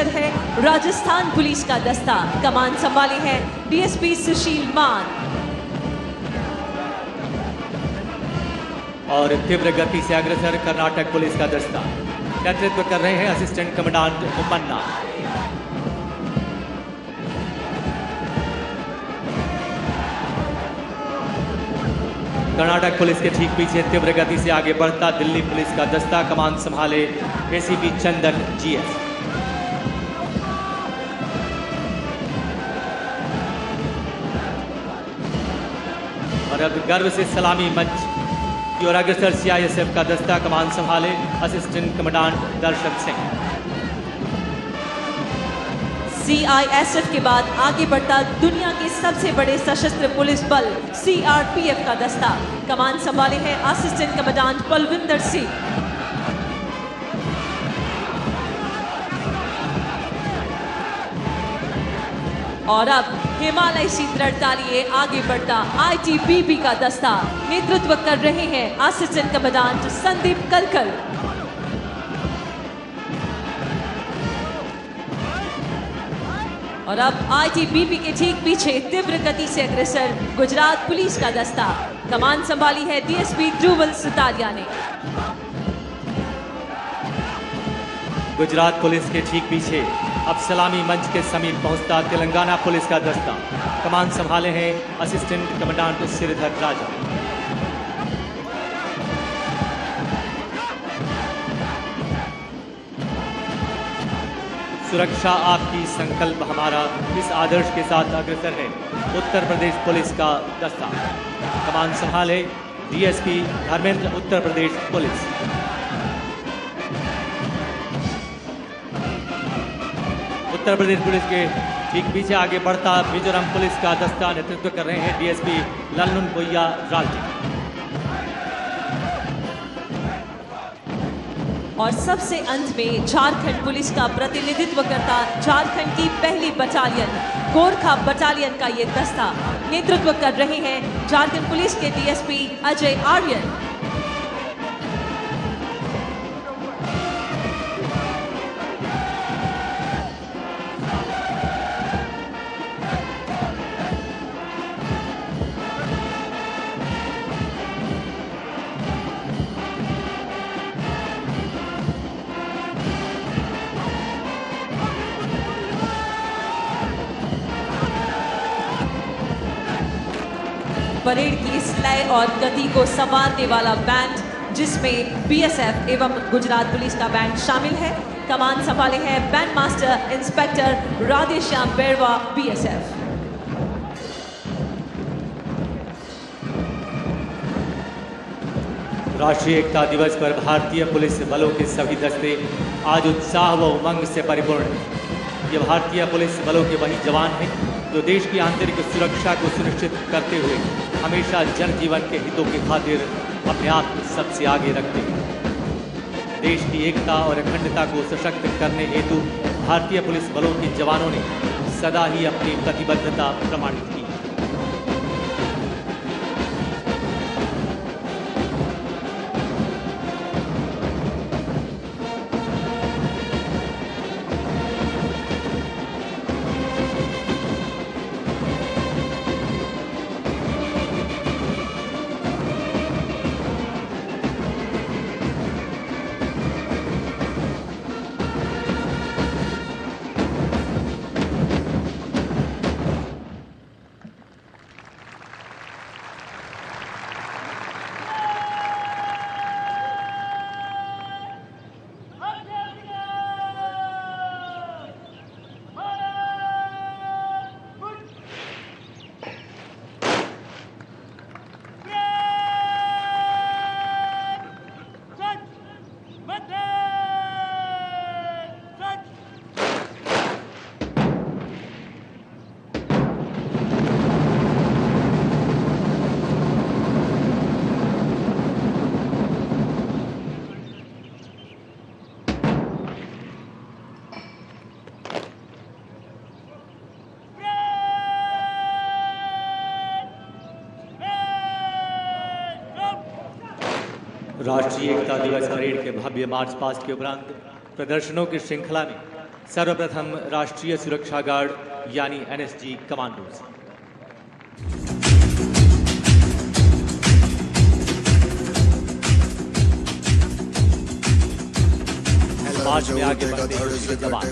अग्रसर है राजस्थान पुलिस का दस्ता। कमान संभाले हैं डीएसपी सुशील मान। और तीव्र गति से अग्रसर कर्नाटक पुलिस का दस्ता। नेतृत्व कर रहे हैं असिस्टेंट कमांडेंट मन्ना। कर्नाटक पुलिस के ठीक पीछे तीव्र गति से आगे बढ़ता दिल्ली पुलिस का दस्ता। कमान संभाले एसीपी चंदन जीएस। और अब गर्व से सलामी मंच की ओर अग्रसर सीआईएसएफ का दस्ता। कमान संभाले असिस्टेंट कमांडेंट दर्शन सिंह। सीआईएसएफ के बाद आगे बढ़ता दुनिया के सबसे बड़े सशस्त्र पुलिस बल सीआरपीएफ का दस्ता। कमान संभाले हैं असिस्टेंट कमांडेंट पलविंदर सिंह। और अब हिमालय सी दृढ़ता लिए आगे बढ़ता आईटीबीपी का दस्ता। नेतृत्व कर रहे हैं असिस्टेंट कमांडेंट संदीप कलकल। और अब आईटीबीपी के ठीक पीछे तीव्र गति से अग्रसर गुजरात पुलिस का दस्ता। कमान संभाली है डीएसपी ध्रुवल सुतारिया ने। गुजरात पुलिस के ठीक पीछे अब सलामी मंच के समीप पहुंचता तेलंगाना पुलिस का दस्ता। कमान संभाले हैं असिस्टेंट कमांडेंट श्रीधर राजा। सुरक्षा आपकी संकल्प हमारा, इस आदर्श के साथ अग्रसर है उत्तर प्रदेश पुलिस का दस्ता। कमान संभाले DSP Dharmendra, Uttar Pradesh police. Uttar Pradesh police के ठीक पीछे आगे बढ़ता मिजोरम पुलिस का दस्ता। नेतृत्व कर रहे हैं डीएसपी लल्नुन बोया राल्टी। और सबसे अंत में झारखंड पुलिस का प्रतिनिधित्व करता झारखंड की पहली बटालियन गोरखा बटालियन का ये दस्ता। नेतृत्व कर रहे हैं झारखंड पुलिस के डीएसपी अजय आर्यन। परेड की इस लय और गति को संवारने वाला बैंड, जिसमें बीएसएफ एवं गुजरात पुलिस का बैंड शामिल है। कमान संभाले हैं बैंड मास्टर इंस्पेक्टर राधेश्याम बेरवा, बीएसएफ। राष्ट्रीय एकता दिवस पर भारतीय पुलिस बलों के सभी दस्ते आज उत्साह व उमंग से परिपूर्ण हैं। ये भारतीय पुलिस बलों के वही जवान हैं जो देश की आंतरिक सुरक्षा को सुनिश्चित करते हुए हमेशा जनजीवन के हितों की खातिर अपने आप को सबसे आगे रखते हैं। देश की एकता और अखंडता को सशक्त करने हेतु भारतीय पुलिस बलों के जवानों ने सदा ही अपनी प्रतिबद्धता प्रमाणित की। राष्ट्रीय एकता दिवस परेड के भव्य मार्च पास्ट के उपरांत प्रदर्शनों की श्रृंखला में सर्वप्रथम राष्ट्रीय सुरक्षा गार्ड यानी एनएसजी कमांडोज। मार्च में आगे बढ़ते हुए जवान।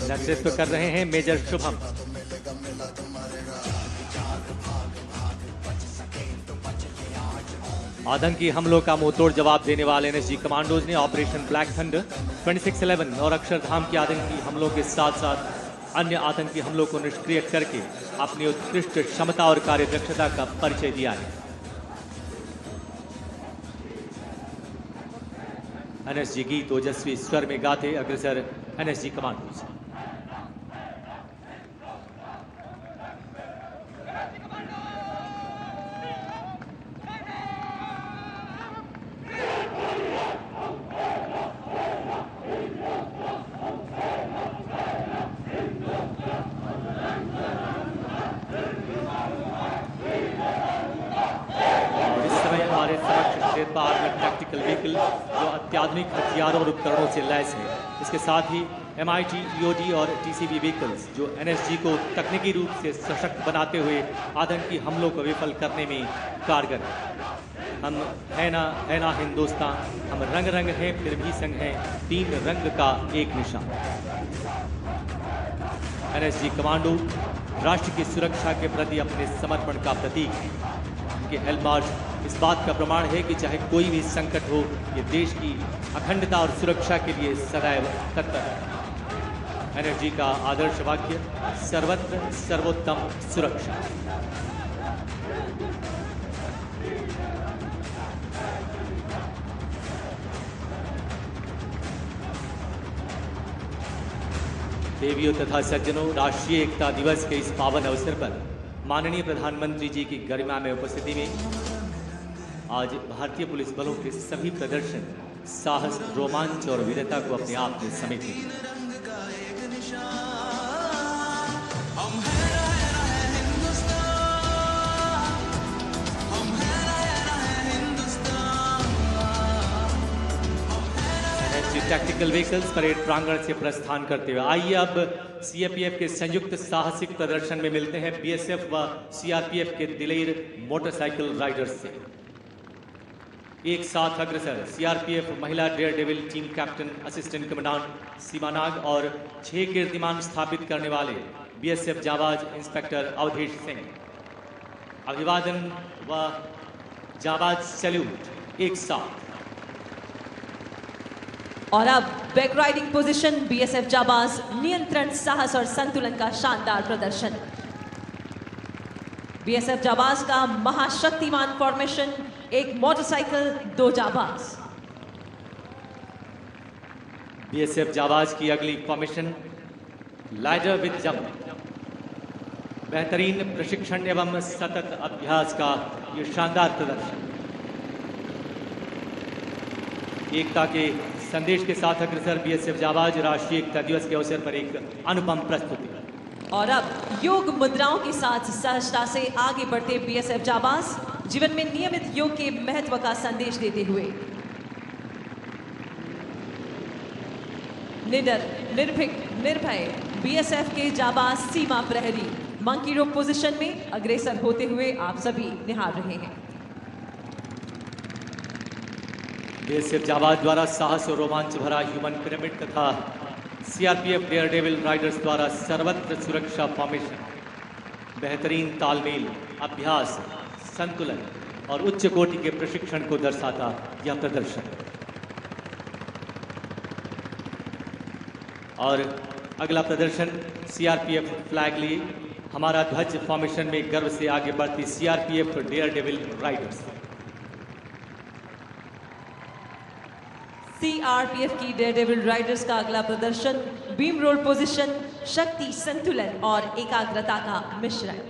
नेतृत्व कर रहे हैं मेजर शुभम। आतंकी हमलों का मुंहतोड़ जवाब देने वाले एनएसजी कमांडोज ने ऑपरेशन ब्लैक थंडर, 26/11 और अक्षरधाम के आतंकी हमलों के साथ साथ अन्य आतंकी हमलों को निष्क्रिय करके अपनी उत्कृष्ट क्षमता और कार्यदक्षता का परिचय दिया है। एनएसजी गीत ओजस्वी स्वर में गाते अग्रसर एनएसजी कमांडोज। टैक्टिकल व्हीकल जो अत्याधुनिक हथियारों और उपकरणों से लैस है, इसके साथ ही MIT, EOD और TCB व्हीकल्स जो एनएसजी को तकनीकी रूप से सशक्त बनाते हुए आतंकी हमलों को विफल करने में कारगर है। हम है ना हिंदुस्तान, हम रंग रंग हैं फिर भी संग हैं, तीन रंग का एक निशान। एनएसजी कमांडो राष्ट्र की सुरक्षा के प्रति अपने समर्पण का प्रतीक है। उनके हेल्थ मार्च इस बात का प्रमाण है कि चाहे कोई भी संकट हो, ये देश की अखंडता और सुरक्षा के लिए सदैव तत्पर है। एनएसजी का आदर्श वाक्य सर्वत्र सर्वोत्तम सुरक्षा। देवियों तथा सज्जनों, राष्ट्रीय एकता दिवस के इस पावन अवसर पर माननीय प्रधानमंत्री जी की गरिमा में उपस्थिति में आज भारतीय पुलिस बलों के सभी प्रदर्शन साहस, रोमांच और वीरता को अपने आप में समेटे। टैक्टिकल व्हीकल्स परेड प्रांगण से प्रस्थान करते हुए आइए अब सीआरपीएफ के संयुक्त साहसिक प्रदर्शन में मिलते हैं बीएसएफ व सीआरपीएफ के दिलेर मोटरसाइकिल राइडर्स से। एक साथ अग्रसर सीआरपीएफ महिला dare devil team captain assistant commandant Seema Nag और 6 कीर्तिमान स्थापित करने वाले बीएसएफ जाबाज इंस्पेक्टर अवधेश सिंह। अभिवादन व जाबाज सैल्यूट एक साथ। और अब बैक राइडिंग पोजीशन, बीएसएफ जाबाज नियंत्रण, साहस और संतुलन का शानदार प्रदर्शन। बीएसएफ जाबाज का महाशक्तिमान फॉर्मेशन, एक मोटरसाइकिल, 2 जाबाज। बीएसएफ जाबाज की अगली फॉर्मेशन लाइडर विद जंप। बेहतरीन प्रशिक्षण एवं सतत अभ्यास का ये शानदार प्रदर्शन। एकता के संदेश के साथ अग्रसर बीएसएफ जाबाज राष्ट्रीय एकता दिवस के अवसर पर एक अनुपम प्रस्तुति। और अब योग मुद्राओं के साथ सहजता से आगे बढ़ते बीएसएफ जाबाज जीवन में नियमित योग के महत्व का संदेश देते हुए निडर, निर्भीक, निर्भय बीएसएफ के जाबाज सीमा प्रहरी मंकी रोप पोजीशन में अग्रसर होते हुए आप सभी निहार रहे हैं। बीएसएफ जाबाज द्वारा साहस और रोमांच भरा ह्यूमन पिरामिड तथा सीआरपीएफ डेयर डेविल राइडर्स द्वारा सर्वत्र सुरक्षा फॉर्मेशन, बेहतरीन तालमेल, अभ्यास, संतुलन और उच्च कोटि के प्रशिक्षण को दर्शाता यह प्रदर्शन। और अगला प्रदर्शन सीआरपीएफ फ्लैग लिए हमारा ध्वज फॉर्मेशन में गर्व से आगे बढ़ती CRPF dare devil riders. CRPF daredevil devil राइडर्स का अगला प्रदर्शन बीम रोल पोजीशन, शक्ति, संतुलन और एकाग्रता का मिश्रण।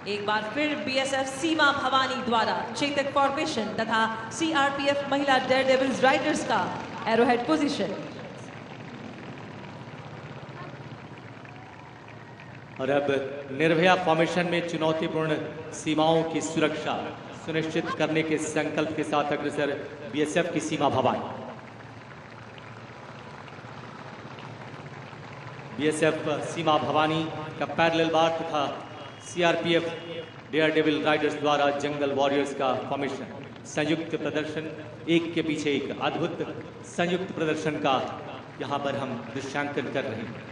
एक बार फिर बीएसएफ सीमा भवानी द्वारा चेतक फॉर्मेशन तथा सीआरपीएफ महिला डेयर डेविल्स राइडर्स का एरोहेड पोजीशन। और अब निर्भया फॉर्मेशन में चुनौतीपूर्ण सीमाओं की सुरक्षा सुनिश्चित करने के संकल्प के साथ अग्रसर बीएसएफ की सीमा भवानी। बीएसएफ सीमा भवानी का पैरेलल बार तथा सीआरपीएफ डेयर डेविल राइडर्स द्वारा जंगल वॉरियर्स का फॉर्मेशन संयुक्त प्रदर्शन, एक के पीछे एक अद्भुत संयुक्त प्रदर्शन का यहां पर हम दृश्यांकन कर रहे हैं।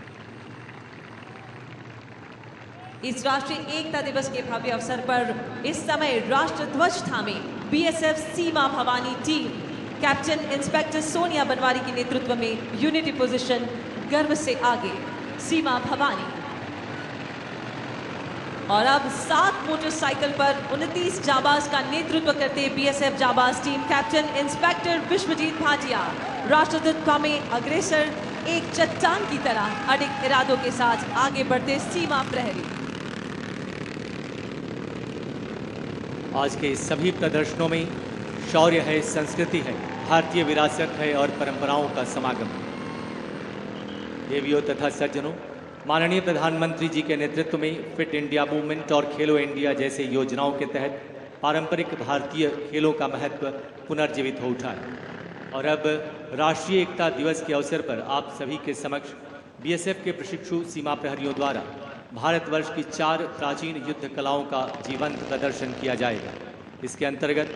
इस राष्ट्रीय एकता दिवस के भव्य अवसर पर इस समय राष्ट्र ध्वज थामे BSF Seema Bhawani team captain inspector Sonia Banwari के नेतृत्व में यूनिटी पोजीशन गर्व से आगे सीमा भवानी। और अब 7 मोटरसाइकिल पर 29 जाबाज का नेतृत्व करते बीएसएफ जाबाज team captain inspector Vishwajeet Bhatia राष्ट्रध्वज थामे अग्रसर एक चट्टान की तरह अडिग इरादों के साथ आगे बढ़ते सीमा प्रहरी। आज के सभी प्रदर्शनों में शौर्य है, संस्कृति है, भारतीय विरासत है और परंपराओं का समागम। देवियों तथा सज्जनों, माननीय प्रधानमंत्री जी के नेतृत्व में फिट इंडिया मूवमेंट और खेलो इंडिया जैसे योजनाओं के तहत पारंपरिक भारतीय खेलों का महत्व पुनर्जीवित हो उठा है। और अब राष्ट्रीय एकता दिवस के अवसर पर आप सभी के समक्ष बीएसएफ के प्रशिक्षु सीमा प्रहरियों द्वारा भारतवर्ष की 4 प्राचीन युद्ध कलाओं का जीवंत प्रदर्शन किया जाएगा। इसके अंतर्गत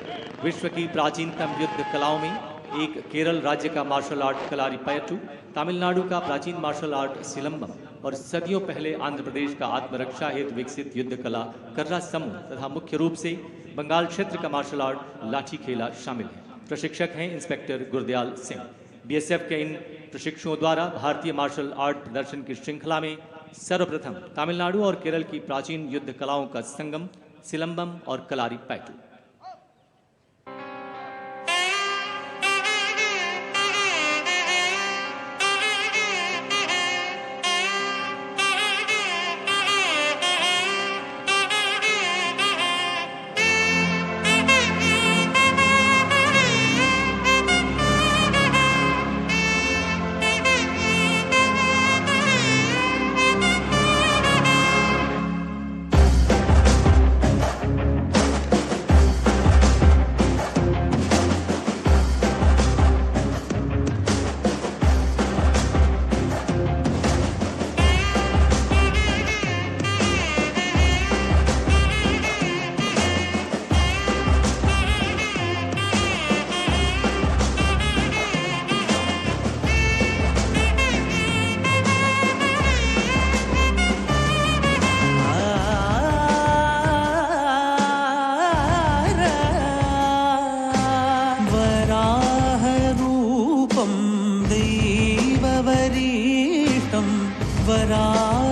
विश्व की प्राचीनतम युद्ध कलाओं में एक केरल राज्य का मार्शल आर्ट कलारीपयट्टू, तमिलनाडु का प्राचीन मार्शल आर्ट सिलंबम और सदियों पहले आंध्र प्रदेश का आत्मरक्षा हेतु विकसित युद्ध कला कर्रा समूह तथा मुख्य रूप से बंगाल क्षेत्र का मार्शल आर्ट लाठी खेला शामिल है। प्रशिक्षक हैं इंस्पेक्टर गुरदयाल सिंह। बीएसएफ के इन प्रशिक्षुओं द्वारा भारतीय मार्शल आर्ट प्रदर्शन की श्रृंखला में सर्वप्रथम तमिलनाडु और केरल की प्राचीन युद्ध कलाओं का संगम सिलंबम और कलारीपयट्टू।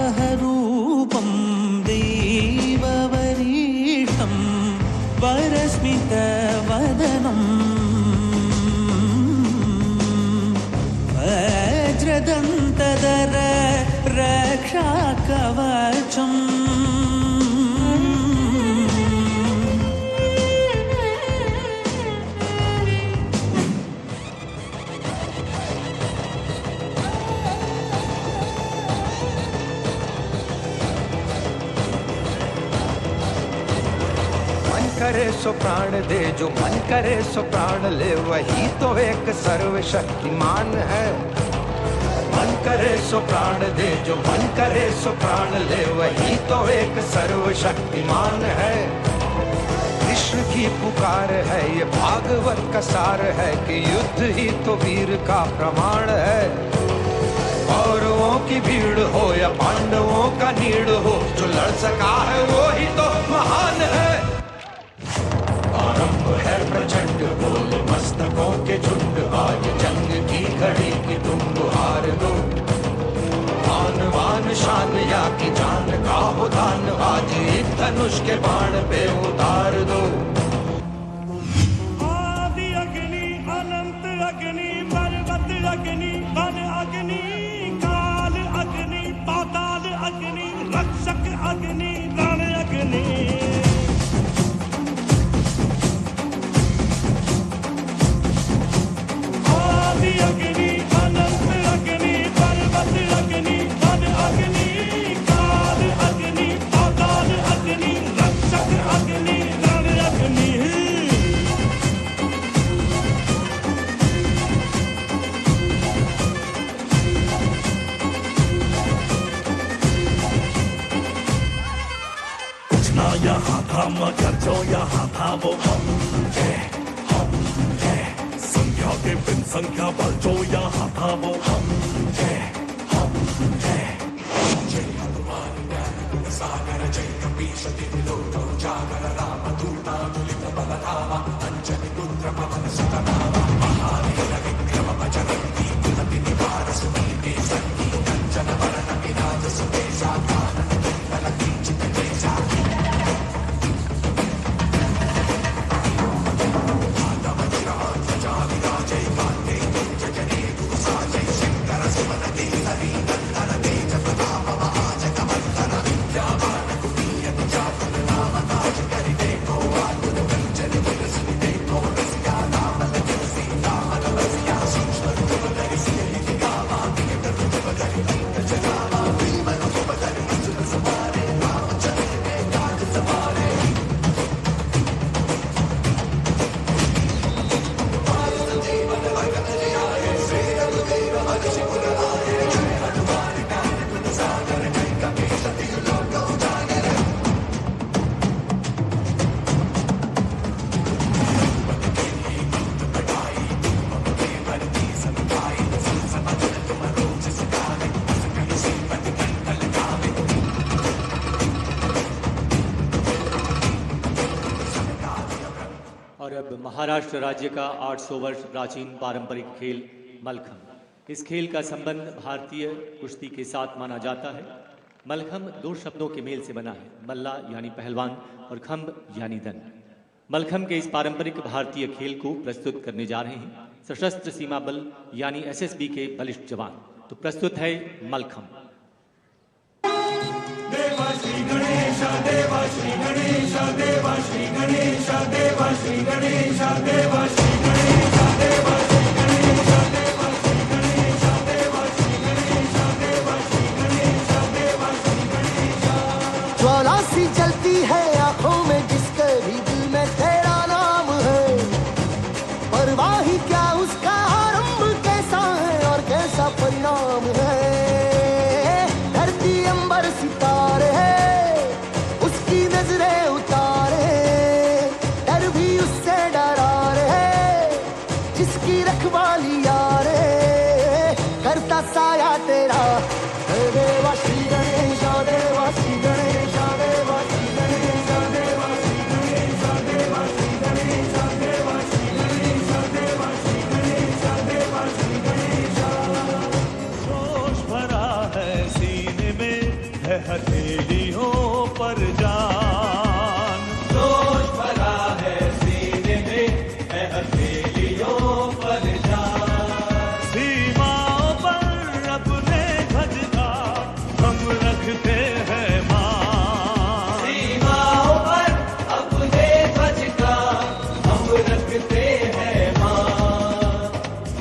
वराहरूपं देववरीष्टं वरस्मितवदनं वज्रदन्तधर रक्षाकवचम् करे सो प्राण दे, जो मन करे सो प्राण ले, वही तो एक सर्वशक्तिमान है। मन करे सो प्राण दे, जो मन करे सो प्राण ले, वही तो एक सर्वशक्तिमान है। कृष्ण की पुकार है, ये भागवत का सार है कि युद्ध ही तो वीर का प्रमाण है। कौरवों की भीड़ हो या पांडवों का नीड़ हो, जो लड़ सका है वो ही तो महान है। आरंभ है प्रचंड बोल मस्तकों के झुंड, आज जंग की घड़ी की तुम गुहार दो। मान वान शान या की जान का हो दान, आज एक धनुष के बाण पे उतार दो। आदि अग्नि अनंत अग्नि पर्वत अग्नि वन अग्नि काल अग्नि पाताल अग्नि रक्षक अग्नि रण अग्नि। अग्नि अनंत अग्नि पर्वत अग्नि वन अग्नि काल जो यहाँ था वो हम है संख्या के बिन संख्या पर जो यहाँ था वो हम है जय हनुमान ज्ञान सागर जय कपीश तिमिलो जागर राम दूता तुलित बलधामा अंजनी पुत्र पवन सुत नामा महावीर विक्रम बजरंगी कुमति निवार सुनीति संगी कंचन वरण विराज सुकेशा कानन कुंडल किंचित केशा महाराष्ट्र राज्य का 800 वर्ष प्राचीन पारंपरिक खेल मलखम। इस खेल का संबंध भारतीय कुश्ती के साथ माना जाता है। मलखम दो शब्दों के मेल से बना है, मल्ला यानी पहलवान और खम्ब यानी दंड। मलखम के इस पारंपरिक भारतीय खेल को प्रस्तुत करने जा रहे हैं सशस्त्र सीमा बल यानी एसएसबी के बलिष्ठ जवान। तो प्रस्तुत है मलखम। देवा श्री गणेश देवा श्री गणेश देवा श्री गणेश देवा श्री गणेश देवा श्री गणेश देवा श्री गणेश देवा श्री गणेश देवा श्री गणेश देवा श्री गणेश देवा श्री गणेश। ज्वाला सी जलती है आंखों में जिसके भी दिल में तेरा नाम है, परवाह ही क्या उसका आरंभ कैसा है और कैसा परिणाम है। धरती अंबर सितारे है उसकी नजरें उतारे, डर भी उससे डरा रहे जिसकी रखवाली यारे करता साया तेरा। देवा श्री गणेश देवा श्री गणेश देवा श्री गणेश देवा श्री गणेश देवा श्री गणेश देवा श्री गणेश देवा श्री गणेश देवा श्री गणेश। जोश भरा है सीने में है हथेलियों पर जान, जोश भरा है सीने में है हथेलियों पर जान। सीमाओं पर अपने ध्वज का हम रखते हैं मान, सीमाओं पर अपने ध्वज का हम रखते हैं मान।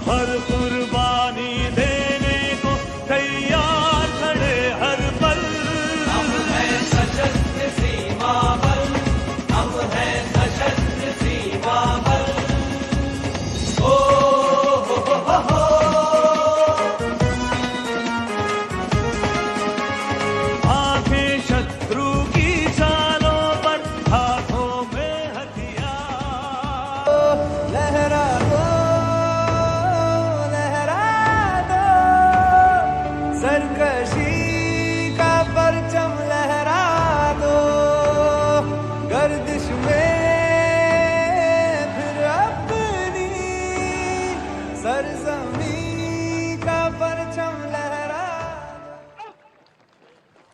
हर कुर्बानी देने को तैयार खड़े हर पल, हम हैं सशस्त्र सीमा बल, हम हैं सशस्त्र सीमा बल। ओ हो। आंखें शत्रु की चालों पर, हाथों में हथियार। लहरा दो सरकशी का परचम लहरा दो, गर्दिश में फिर अपनी सरजमी का परचम लहरा।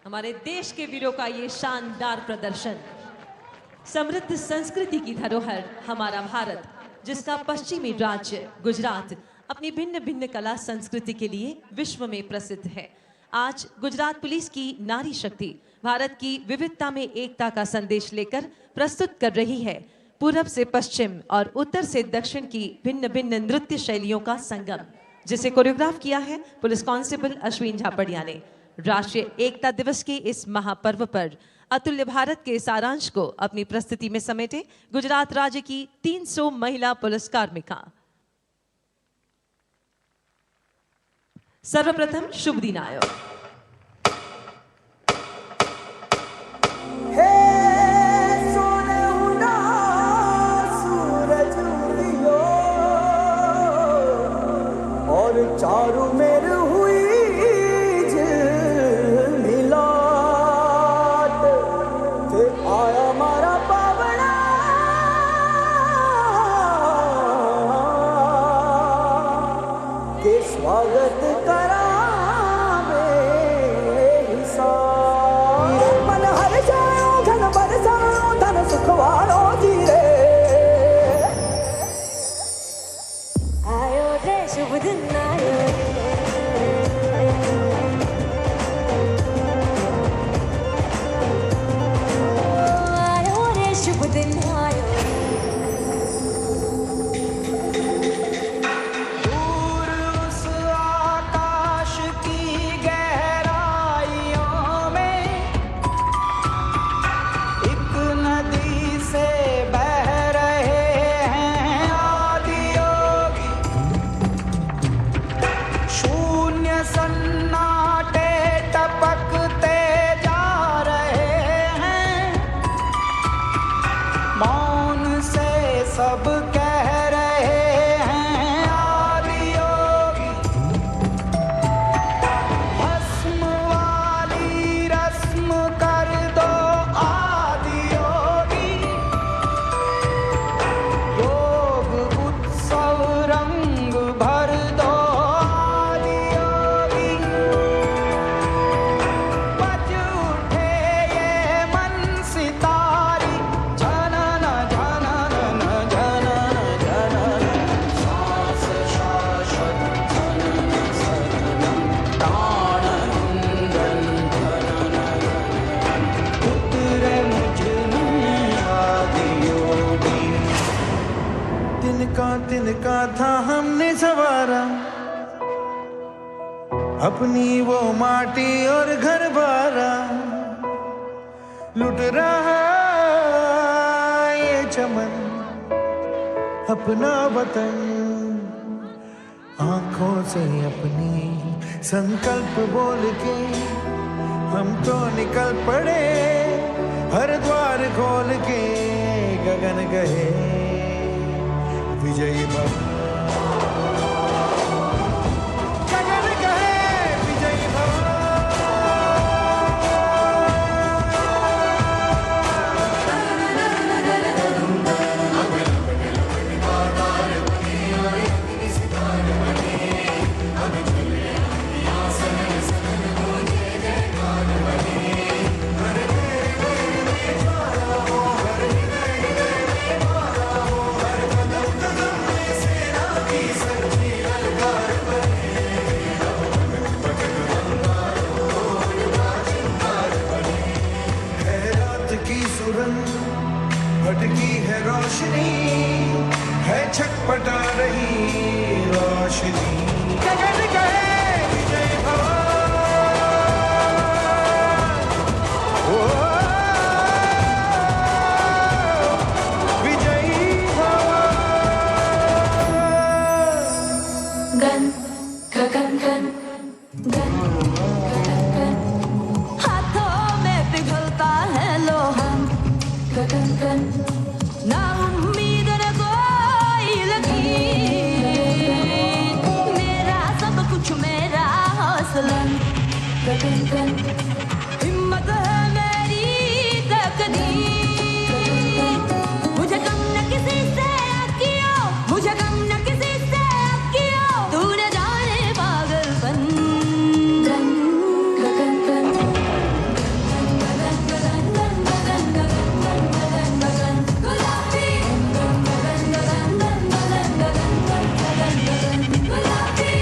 हमारे देश के वीरों का ये शानदार प्रदर्शन, समृद्ध संस्कृति की धरोहर हमारा भारत, जिसका पश्चिमी राज्य गुजरात अपनी भिन्न भिन्न कला संस्कृति के लिए विश्व में प्रसिद्ध है। आज गुजरात पुलिस की नारी शक्ति भारत की विविधता में एकता का संदेश लेकर प्रस्तुत कर रही है पूरब से पश्चिम और उत्तर से दक्षिण की भिन्न भिन्न नृत्य शैलियों का संगम, जिसे कोरियोग्राफ किया है पुलिस कांस्टेबल अश्विन झापड़िया ने। राष्ट्रीय एकता दिवस के इस महापर्व पर अतुल्य भारत के सारांश को अपनी प्रस्तुति में समेटे गुजरात राज्य की 300 महिला पुलिस कार्मिका। सर्वप्रथम शुभ दिनायो। हे सोने सब कह रहे हैं आदि योगी, भस्म वाली रस्म कर दो आदि योगी, योग उत्सव रंग भर दो आदि योगी, बज उठे ये मन सितारी, झनन झनन झनन झनन, सांस शाश्वत झनन सनन, तानंदन धनन, उतरे मुझ में आदि योगी। तिनका था हमने सवारा, अपनी वो माटी और घर बारा, लुट रहा ये चमन अपना वतन, आंखों से अपनी संकल्प बोल के हम तो निकल पड़े, हर द्वार खोल के गगन गए विजयी भव, गगन गए विजयी भव। भटकी है रोशनी, है छटपटा रही रोशनी, गगन गए विजय भव, ओ विजयी भव। गन गगन गन गन गगन गन, हाथों में पिघलता है लोहा, गगन गन, ना उम्मीद न कोई लकीर, मेरा सब कुछ मेरा हौसला, गगन गन, हिम्मत है मेरी तकदीर, मुझे कम न किसी से किया, मुझे कम न किसी से किया, तूने जाने पागलपन, गन गगन गन, गगन गगन गगन गगन गगन गगन गगन, गुलाबी, गगन गगन गगन गगन गगन गगन, गुलाबी।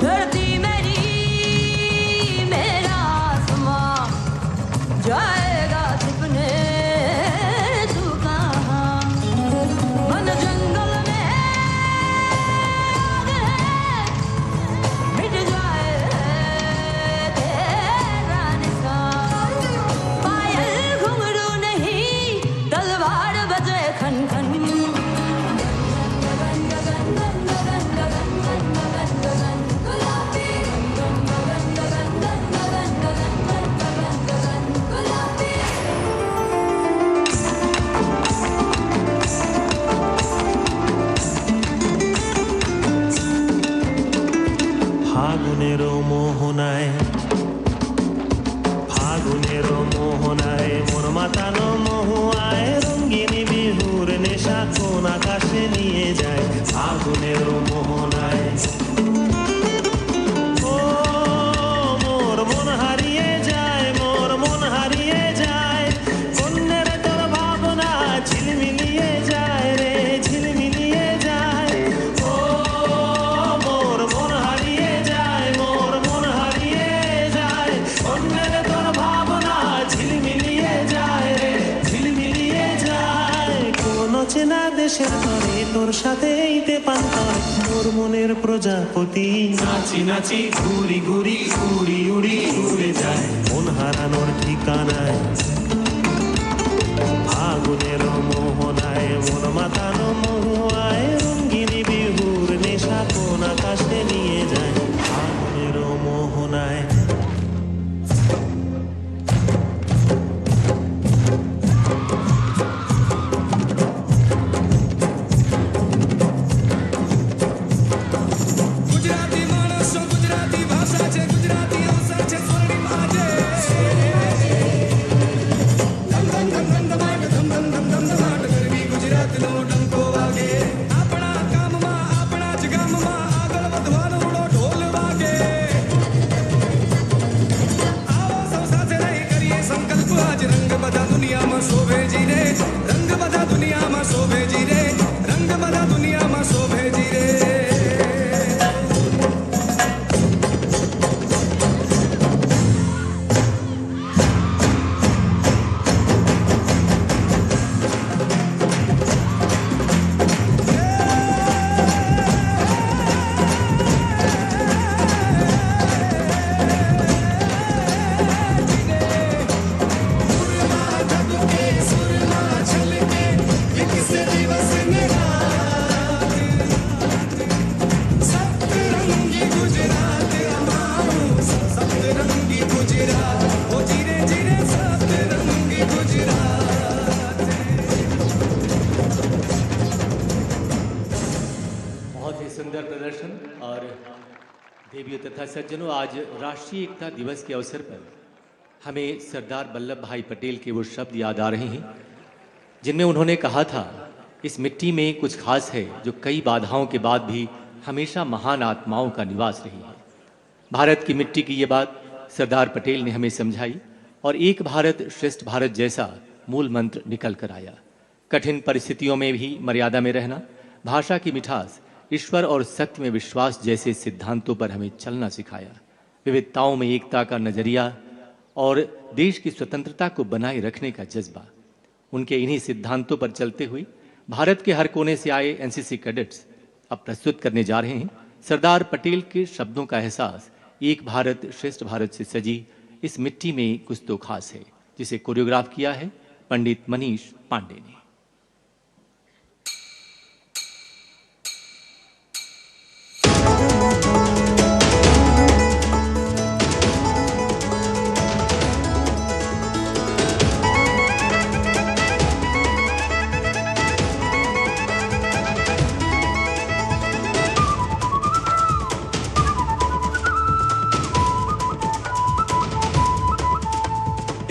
धरती मेरी मेरा आसमां, जाएगा छिपने तू कहाँ, मन जंगल में आग है, मिट जाए तेरा निशान, पायल घुंघरू नहीं तलवार बजे खन खन, गगन गगन गगन गगन गगन गगन गगन, गुलाबी, गगन गगन गगन गगन गगन गगन, गुलाबी। ফাগুনেরও মোহনায়, ফাগুনেরও মোহনায়, মন মাতানো মহুয়ায়, রঙ্গিনী বিহুর নেশা কোন আকাশে নিয়ে যায়, ফাগুনেরও মোহনায়, ও মোর মন হারিয়ে যায়, মোর মন হারিয়ে যায়, কন্যের তোর ভাবনা ঝিলমিলিয়ে যায় রে, ঝিলমিলিয়ে যায়, ও মোর মন হারিয়ে যায়, মোর মন হারিয়ে যায়, কন্যের তোর ভাবনা ঝিলমিলিয়ে যায় রে, ঝিলমিলিয়ে যায়, কোন চেনা দেশের তরে তোর সাথে ইতে পান্তর, মোর মনের প্রজাপতি নাচি নাচি ঘুরি ঘুরি উড়ি উড়ি উড়ে যায়, মন হারানোর ঠিকানায়, ফাগুনের মোহনায়, মন মাতানো মহুয়ায়, রঙ্গিনী বিহুর নেশা কোন और देवियों तथा सज्जनों, आज राष्ट्रीय एकता दिवस के अवसर पर हमें सरदार वल्लभ भाई पटेल के वो शब्द याद आ रहे हैं जिनमें उन्होंने कहा था, इस मिट्टी में कुछ खास है जो कई बाधाओं के बाद भी हमेशा महान आत्माओं का निवास रही है। भारत की मिट्टी की ये बात सरदार पटेल ने हमें समझाई और एक भारत श्रेष्ठ भारत जैसा मूल मंत्र निकल कर आया। कठिन परिस्थितियों में भी मर्यादा में रहना, भाषा की मिठास, ईश्वर और सत्य में विश्वास जैसे सिद्धांतों पर हमें चलना सिखाया। विविधताओं में एकता का नजरिया और देश की स्वतंत्रता को बनाए रखने का जज्बा, उनके इन्हीं सिद्धांतों पर चलते हुए भारत के हर कोने से आए एनसीसी कैडेट्स अब प्रस्तुत करने जा रहे हैं सरदार पटेल के शब्दों का एहसास। एक भारत श्रेष्ठ भारत से सजी इस मिट्टी में कुछ तो खास है, जिसे कोरियोग्राफ किया है पंडित मनीष पांडे ने।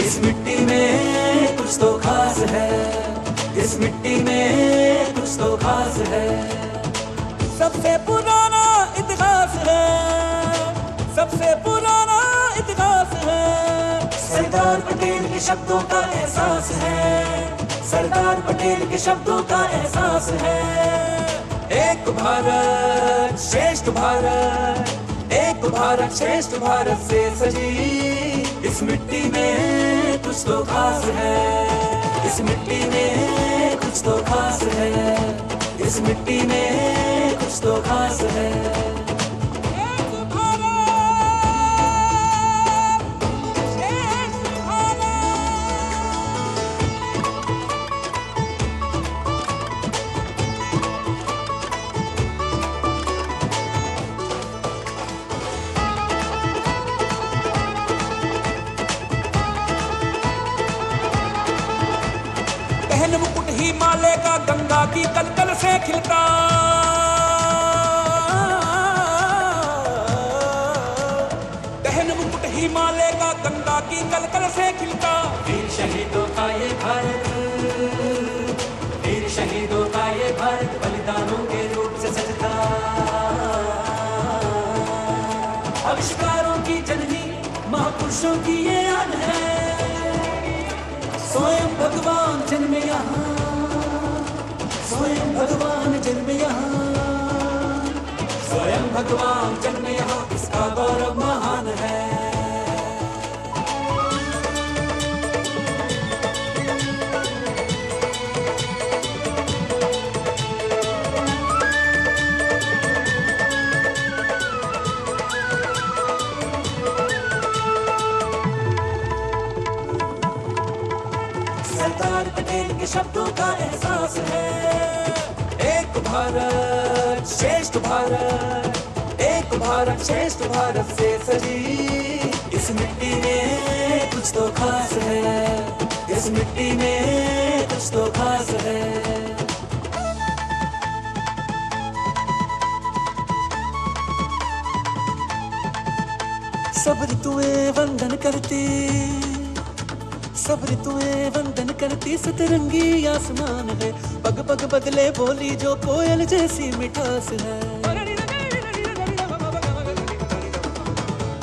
इस मिट्टी में कुछ तो खास है, इस मिट्टी में कुछ तो खास है। सबसे पुराना इतिहास है, सबसे पुराना इतिहास है। सरदार पटेल के शब्दों का एहसास है, सरदार पटेल के शब्दों का एहसास है। एक भारत श्रेष्ठ भारत, एक भारत श्रेष्ठ भारत से सजी इस मिट्टी में कुछ तो खास है, इस मिट्टी में कुछ तो खास है, इस मिट्टी में कुछ तो खास है। एक भारत श्रेष्ठ भारत। पहन मुकुट हिमालय का गंगा की कलकल से खिलता, पहन मुकुट हिमालय का गंगा की कलकल से खिलता। वीर शहीदों का ये भारत, वीर शहीदों का ये भारत बलिदानों के रूप से सजता। आविष्कारों की जननी महापुरुषों की ये याद है। स्वयं भगवान जन्मे यहाँ, स्वयं भगवान जन्मे यहाँ, स्वयं भगवान जन्मे यहाँ, इसका गौरव महान है। सरदार पटेल के शब्दों का एहसास है। एक भारत श्रेष्ठ भारत, एक भारत श्रेष्ठ भारत से सजी इस मिट्टी में कुछ तो खास है, इस मिट्टी में कुछ तो खास है। सब ऋतुएं वंदन करती, सब ऋतुएं वंदन करती, सतरंगी आसमान है। पग पग बदले बोली जो कोयल जैसी मिठास है।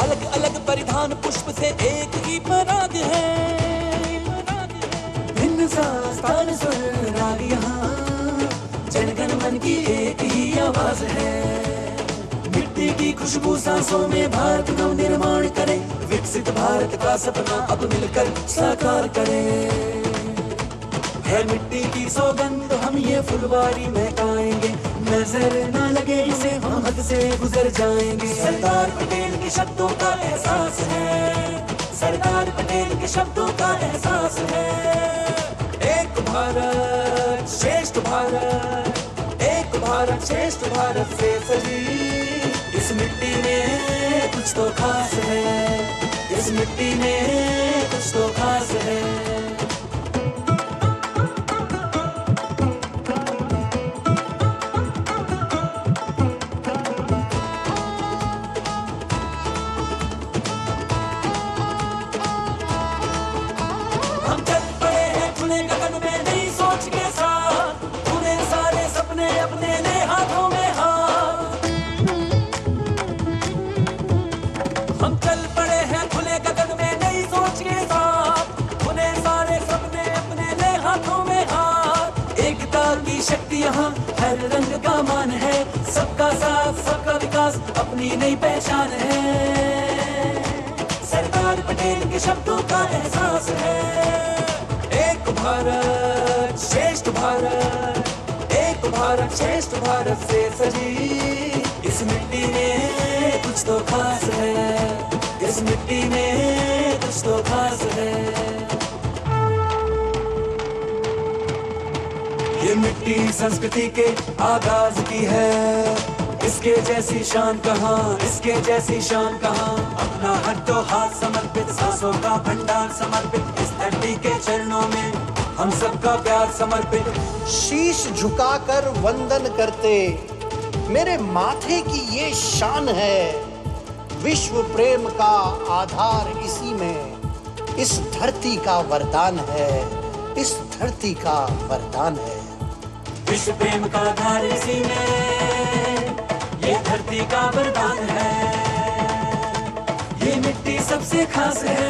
अलग अलग परिधान पुष्प से एक ही पराग है। भिन्न सा स्थान स्वर राग यहाँ, जनगण मन की एक ही आवाज है। मिट्टी की खुशबू सांसों में भारत नव निर्माण करे, विकसित भारत का सपना अब मिलकर साकार करें। है मिट्टी की सौगंध हम ये फुलवारी महकाएंगे, नजर ना लगे इसे हम हद से गुजर जाएंगे। सरदार पटेल के शब्दों का एहसास है, सरदार पटेल के शब्दों का एहसास है। एक भारत श्रेष्ठ भारत, एक भारत श्रेष्ठ भारत से सजी इस मिट्टी में कुछ तो खास है, इस मिट्टी में कुछ तो खास है। हम चल पड़े हैं खुले गगन में नई सोच के साथ, उन्हें सारे सपने अपने ले हाथों में हाथ। एकता की शक्ति यहाँ हर रंग का मान है, सबका साथ सबका विकास अपनी नई पहचान है। सरदार पटेल के शब्दों का एहसास है, एक भारत श्रेष्ठ भारत, एक भारत श्रेष्ठ भारत से सजी इस मिट्टी में कुछ तो खास है, इस मिट्टी में कुछ तो खास है। ये मिट्टी संस्कृति के आगाज की है, इसके जैसी शान कहाँ, इसके जैसी शान कहाँ। अपना हर तो हाथ समर्पित, सांसों का भंडार समर्पित, इस धरती के चरणों में हम सबका प्यार समर्पित। शीश झुकाकर वंदन करते, मेरे माथे की ये शान है। विश्व प्रेम का आधार इसी में, इस धरती का वरदान है, इस धरती का वरदान है। विश्व प्रेम का आधार इसी में, ये धरती का वरदान है। ये मिट्टी सबसे खास है,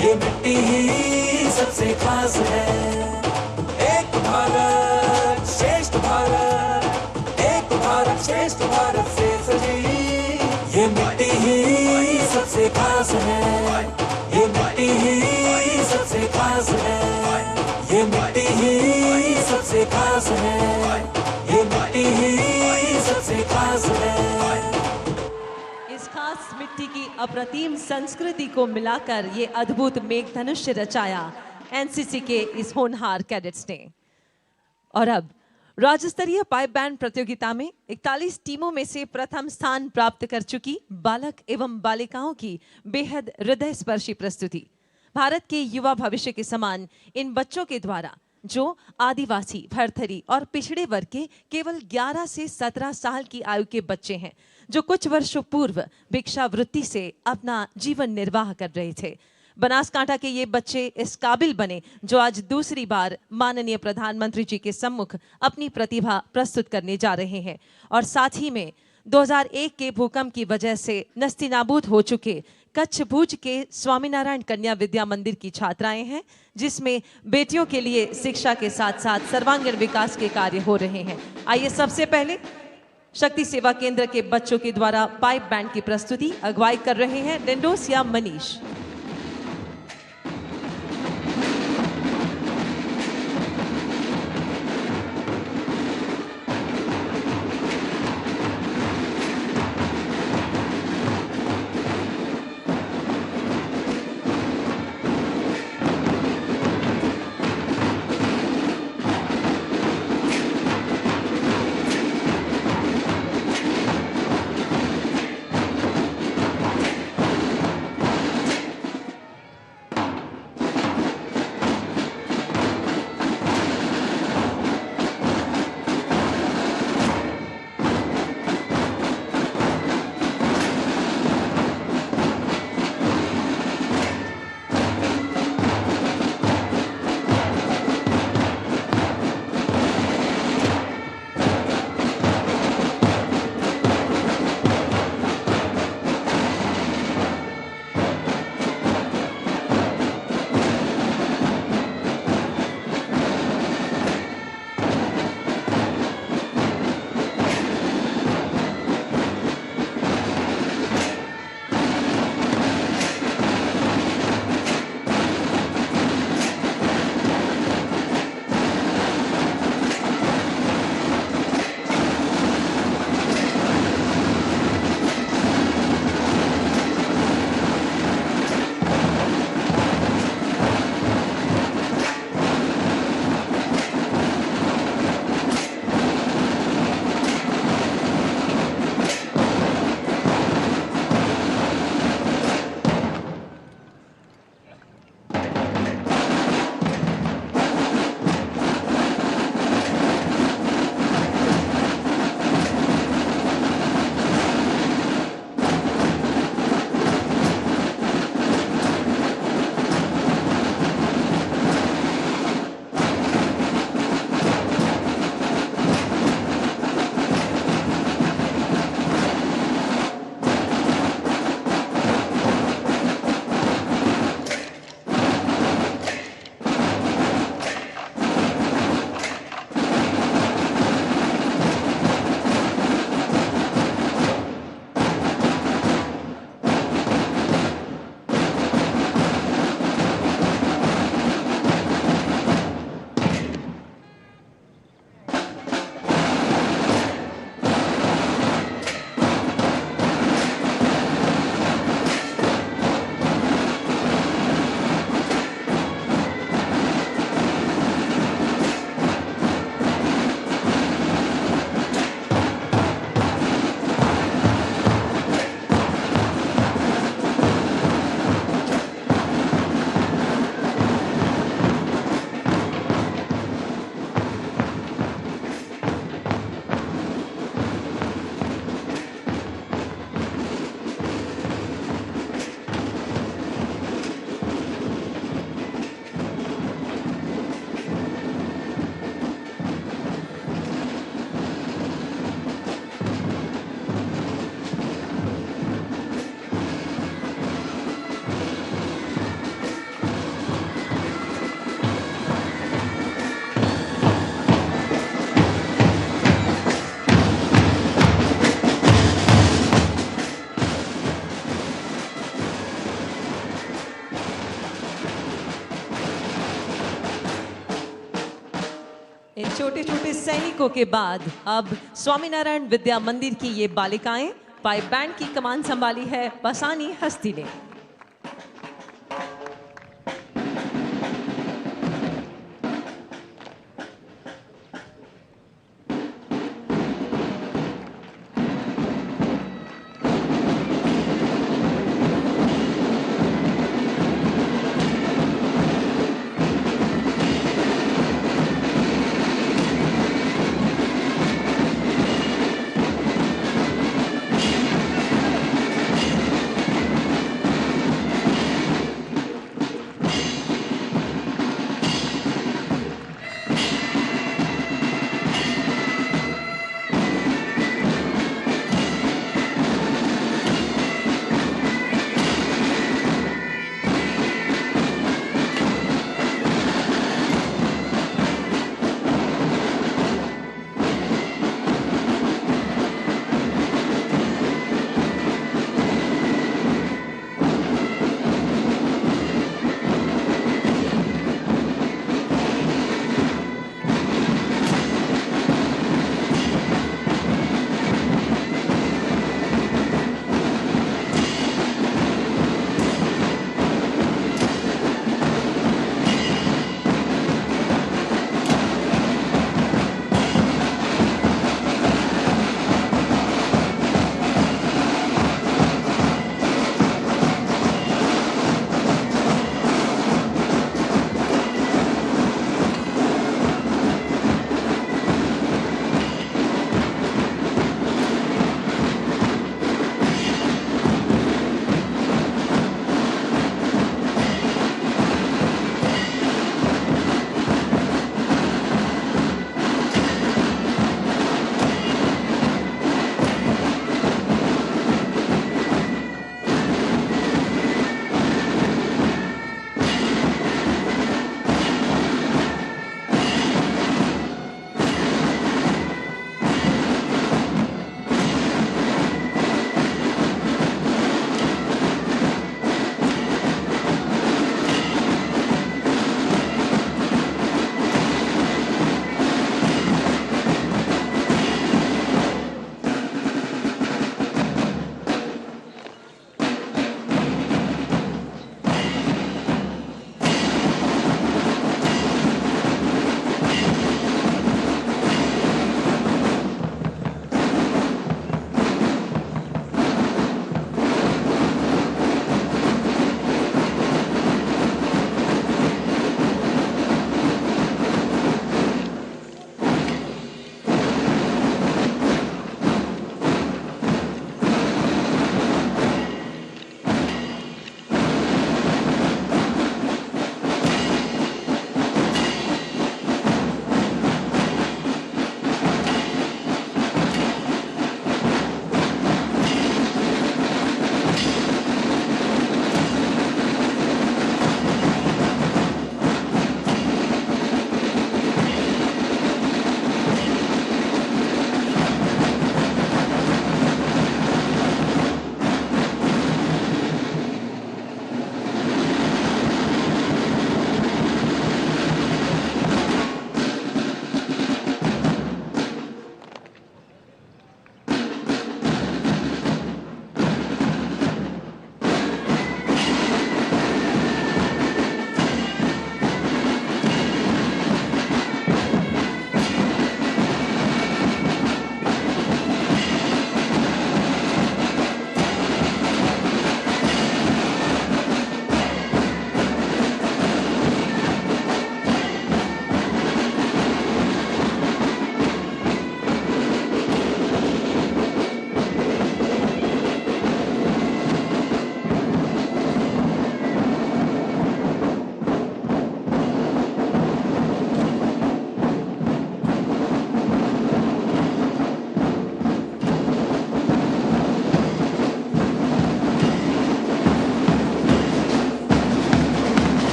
ये मिट्टी ही सबसे खास है। एक भारत श्रेष्ठ भारत, एक भारत श्रेष्ठ भारत से सजी ये मिट्टी ही सबसे खास है, ये मिट्टी ही सबसे खास है, ये मिट्टी ही सबसे खास है, ये मिट्टी ही सबसे खास है। इस खास मिट्टी की अप्रतिम संस्कृति को मिलाकर ये अद्भुत मेघधनुष रचाया एनसीसी के इस होनहार कैडेट्स ने। और अब राज्य स्तरीय पाइप बैंड प्रतियोगिता में 41 टीमों में से प्रथम स्थान प्राप्त कर चुकी बालक एवं बालिकाओं की बेहद हृदय स्पर्शी प्रस्तुति। भारत के युवा भविष्य के समान इन बच्चों के द्वारा, जो आदिवासी, भरथरी और पिछड़े वर्ग के केवल 11 से 17 साल की आयु के बच्चे हैं, जो कुछ वर्षों पूर्व भिक्षावृत्ति से अपना जीवन निर्वाह कर रहे थे। बनासकांठा के ये बच्चे इस काबिल बने जो आज दूसरी बार माननीय प्रधानमंत्री जी के सम्मुख अपनी प्रतिभा प्रस्तुत करने जा रहे हैं। और साथ ही में 2001 के भूकंप की वजह से नस्तिनाबूद हो चुके कच्छ भुज के स्वामीनारायण कन्या विद्या मंदिर की छात्राएं हैं, जिसमें बेटियों के लिए शिक्षा के साथ साथ सर्वांगीण विकास के कार्य हो रहे हैं। आइए सबसे पहले शक्ति सेवा केंद्र के बच्चों के द्वारा पाइप बैंड की प्रस्तुति अगुवाई कर रहे हैं डिंडोसिया मनीष। सैनिकों के बाद अब स्वामीनारायण विद्या मंदिर की ये बालिकाएं पाइप बैंड की कमान संभाली है बसानी हस्ती ने।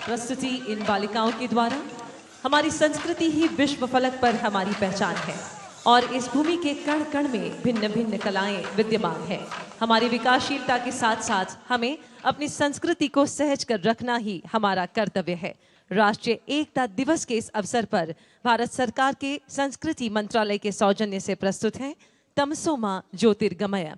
प्रस्तुति इन बालिकाओं के द्वारा हमारी संस्कृति ही विश्व फलक पर हमारी पहचान है और इस भूमि के कण कण में भिन्न भिन्न कलाएं विद्यमान है। हमारी विकासशीलता के साथ साथ हमें अपनी संस्कृति को सहज कर रखना ही हमारा कर्तव्य है। राष्ट्रीय एकता दिवस के इस अवसर पर भारत सरकार के संस्कृति मंत्रालय के सौजन्य से प्रस्तुत है तमसो मा ज्योतिर्गमय,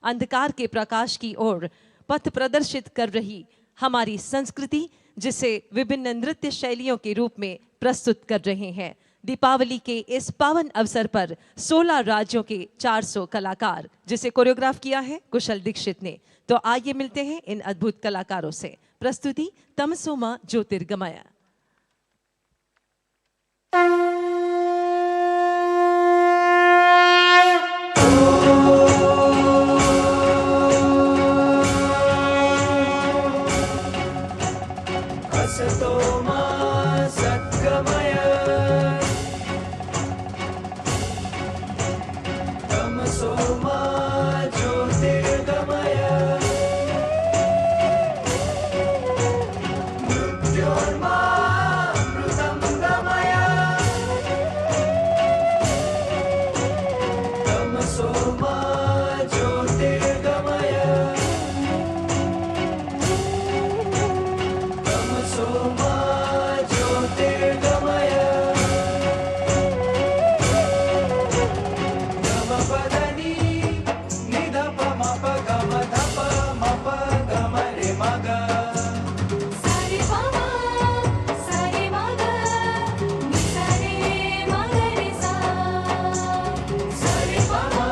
अंधकार के प्रकाश की ओर पथ प्रदर्शित कर रही हमारी संस्कृति, जिसे विभिन्न नृत्य शैलियों के रूप में प्रस्तुत कर रहे हैं। दीपावली के इस पावन अवसर पर 16 राज्यों के 400 कलाकार, जिसे कोरियोग्राफ किया है कुशल दीक्षित ने। तो आइए मिलते हैं इन अद्भुत कलाकारों से। प्रस्तुति तमसो मा ज्योतिर्गमय। असतो मा सद्गमय, तमसो मा ज्योतिर्गमय, मृत्योर्मा मृतं गमय, तमसो मा ज्योतिर्गमय, तमसो मा ज्योतिर्गमय, गमपदनी निधप मप गम धप मप गम रे मग, सारे पामा सारे मग नि सारे मग रे सा, सारे पामा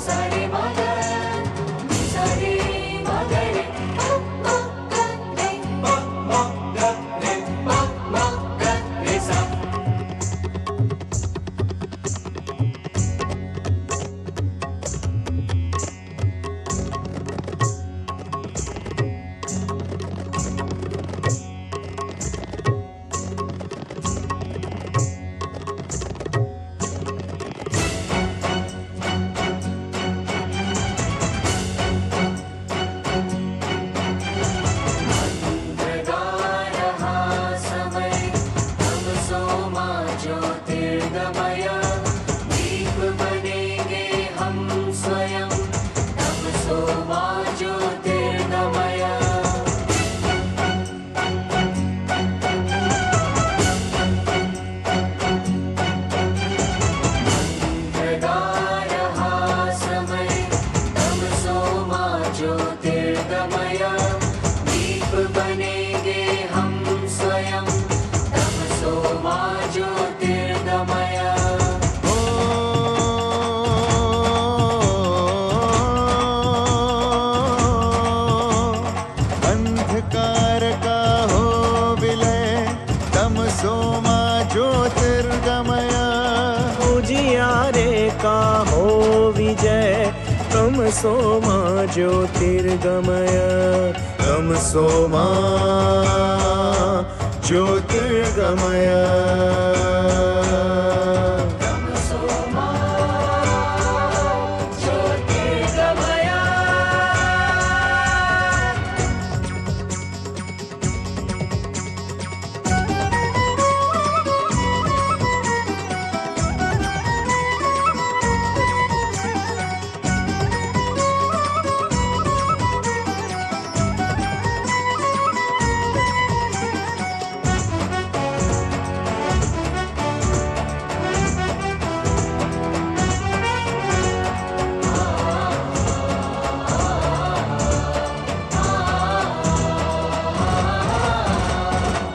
सारे मग नि सारे मग रे, प म ग रे प म ग रे सा। अंधकारः समय तमसो मा ज्योतिर्गमय, दीप बनेंगे हम स्वयं तमसो मा ज्योतिर्गमय। अंधकारः समय तमसो मा ज्योतिर्गमय, दीप बनेंगे हम स्वयं तमसो मा ज्योतिर्गमय। अंधकार का हो विलय, तमसो मा ज्योतिर्गमय, उजियारे का हो विजय, तमसो मा ज्योतिर्गमय, तमसो मा ज्योतिर्गमय। तमसो मा ज्योतिर्गमय।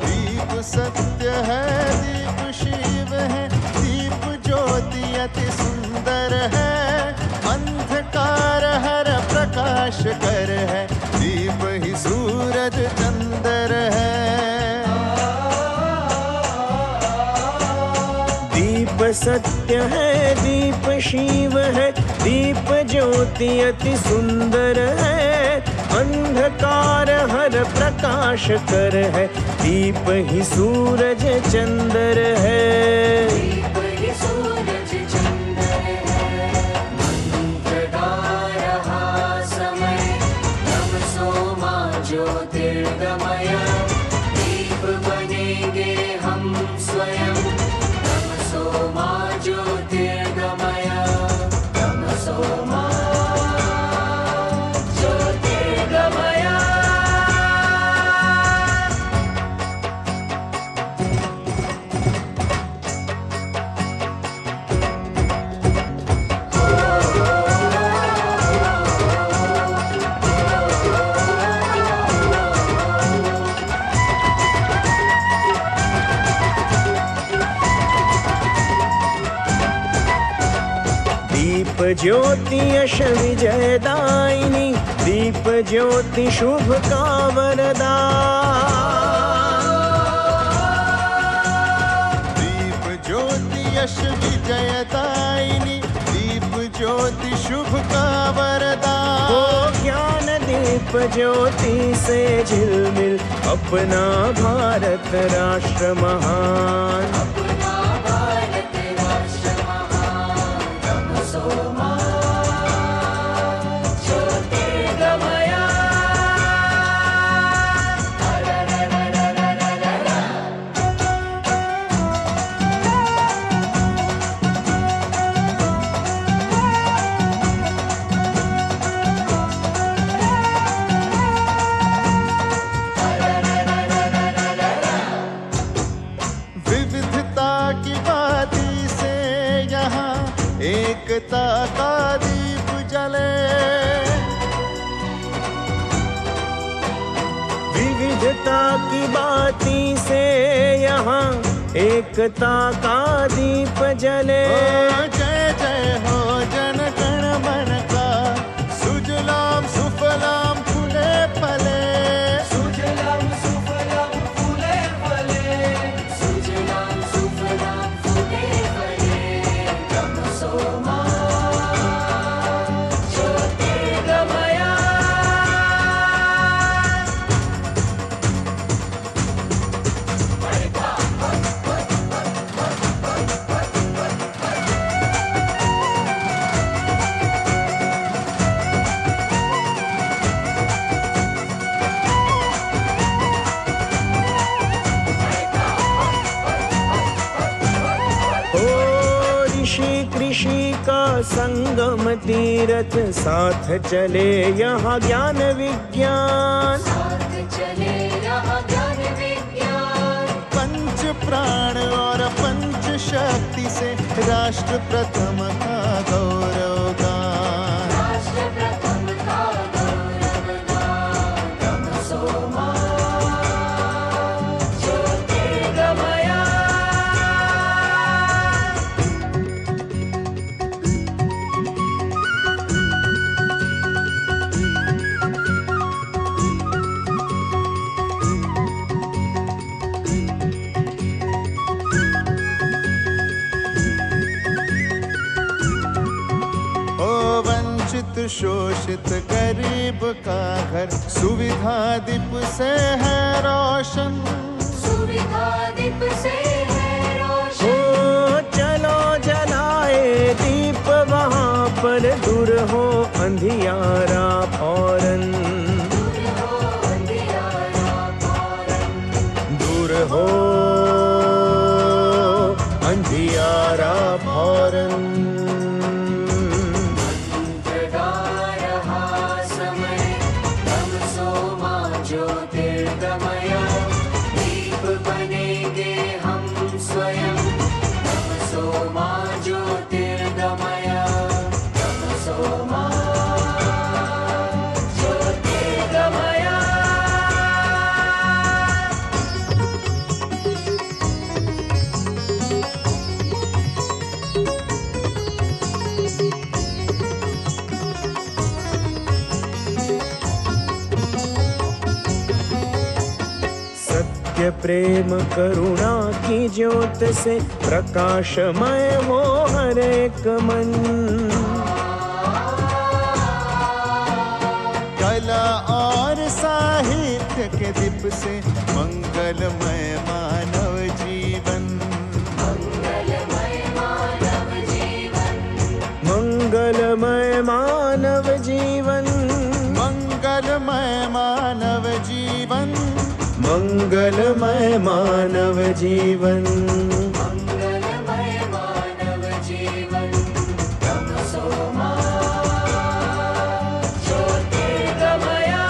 दीप सत्य है, दीप शिव है, दीप ज्योति अति सुंदर है, अंधकार हर प्रकाश कर है, दीप ही सूरज चंद्र है। दीप सत्य है, दीप शिव है, दीप ज्योति अति सुंदर है, अंधकार हर प्रकाश कर है, दीप ही सूरज चंद्र है। दीप ही सूरज चंद्र है। अंधकारः समय तमसो मा ज्योतिर्गमय, दीप बनेंगे हम स्वयं ज्योति यश विजयदायिनी, दीप ज्योति शुभ का वरदान। दीप ज्योति यश विजयदायिनी, दीप ज्योति शुभ का वरदान। ओ ज्ञान दीप ज्योति से झिलमिल अपना भारत राष्ट्र महान। अपना भारत राष्ट्र महान। तमसो मा ज्योतिर्गमया। विविधता की बाती से यहाँ एकता का दीप जले। विविधता की बाती से यहाँ एकता का दीप जले। ओ जय जय हो जन गण मन का, सुजलाम सुफलाम फूले फले। सुजलाम सुफलाम फूले फले। सुजलाम सुफलाम फूले फले। तमसो मा ज्योतिर्गमया। ओ ऋषि कृषि का संगम तीरथ, साथ चले यहाँ ज्ञान विज्ञान। साथ चले यहाँ ज्ञान विज्ञान। पंच प्राण और पंच शक्ति से राष्ट्र प्रथम का गौरवगान। राष्ट्र प्रथम का गौरवगान। तमसो मा ज्योतिर्गमया। ओ वंचित शोषित गरीब का घर, सुविधा दीप से है रोशन। सुविधा दीप से है ओ रोशन। चलो जलाए दीप वहाँ पर, दूर हो अंधियारा फौरन। दूर हो अंधियारा फौरन। दूर हो अंधियारा फौरन। मंत्रगा रहा समय। तमसो मा ज्योतिर्गमया। दीप बनेंगे हम स्वयं। तमसो मा ज्योतिर्गमया। तमसो मा ज्योतिर्गमया। सत्य प्रेम करुणा की ज्योत से प्रकाशमय हो हर एक मन। कला और साहित्य के दीप से मंगलमय मानव जीवन। मंगलमय मानव जीवन। मंगलमय मानव जीवन। मंगलमय मानव जीवन। मंगलमय मानव जीवन। मंगलमय मानव जीवन। तमसो मा ज्योतिर्गमया।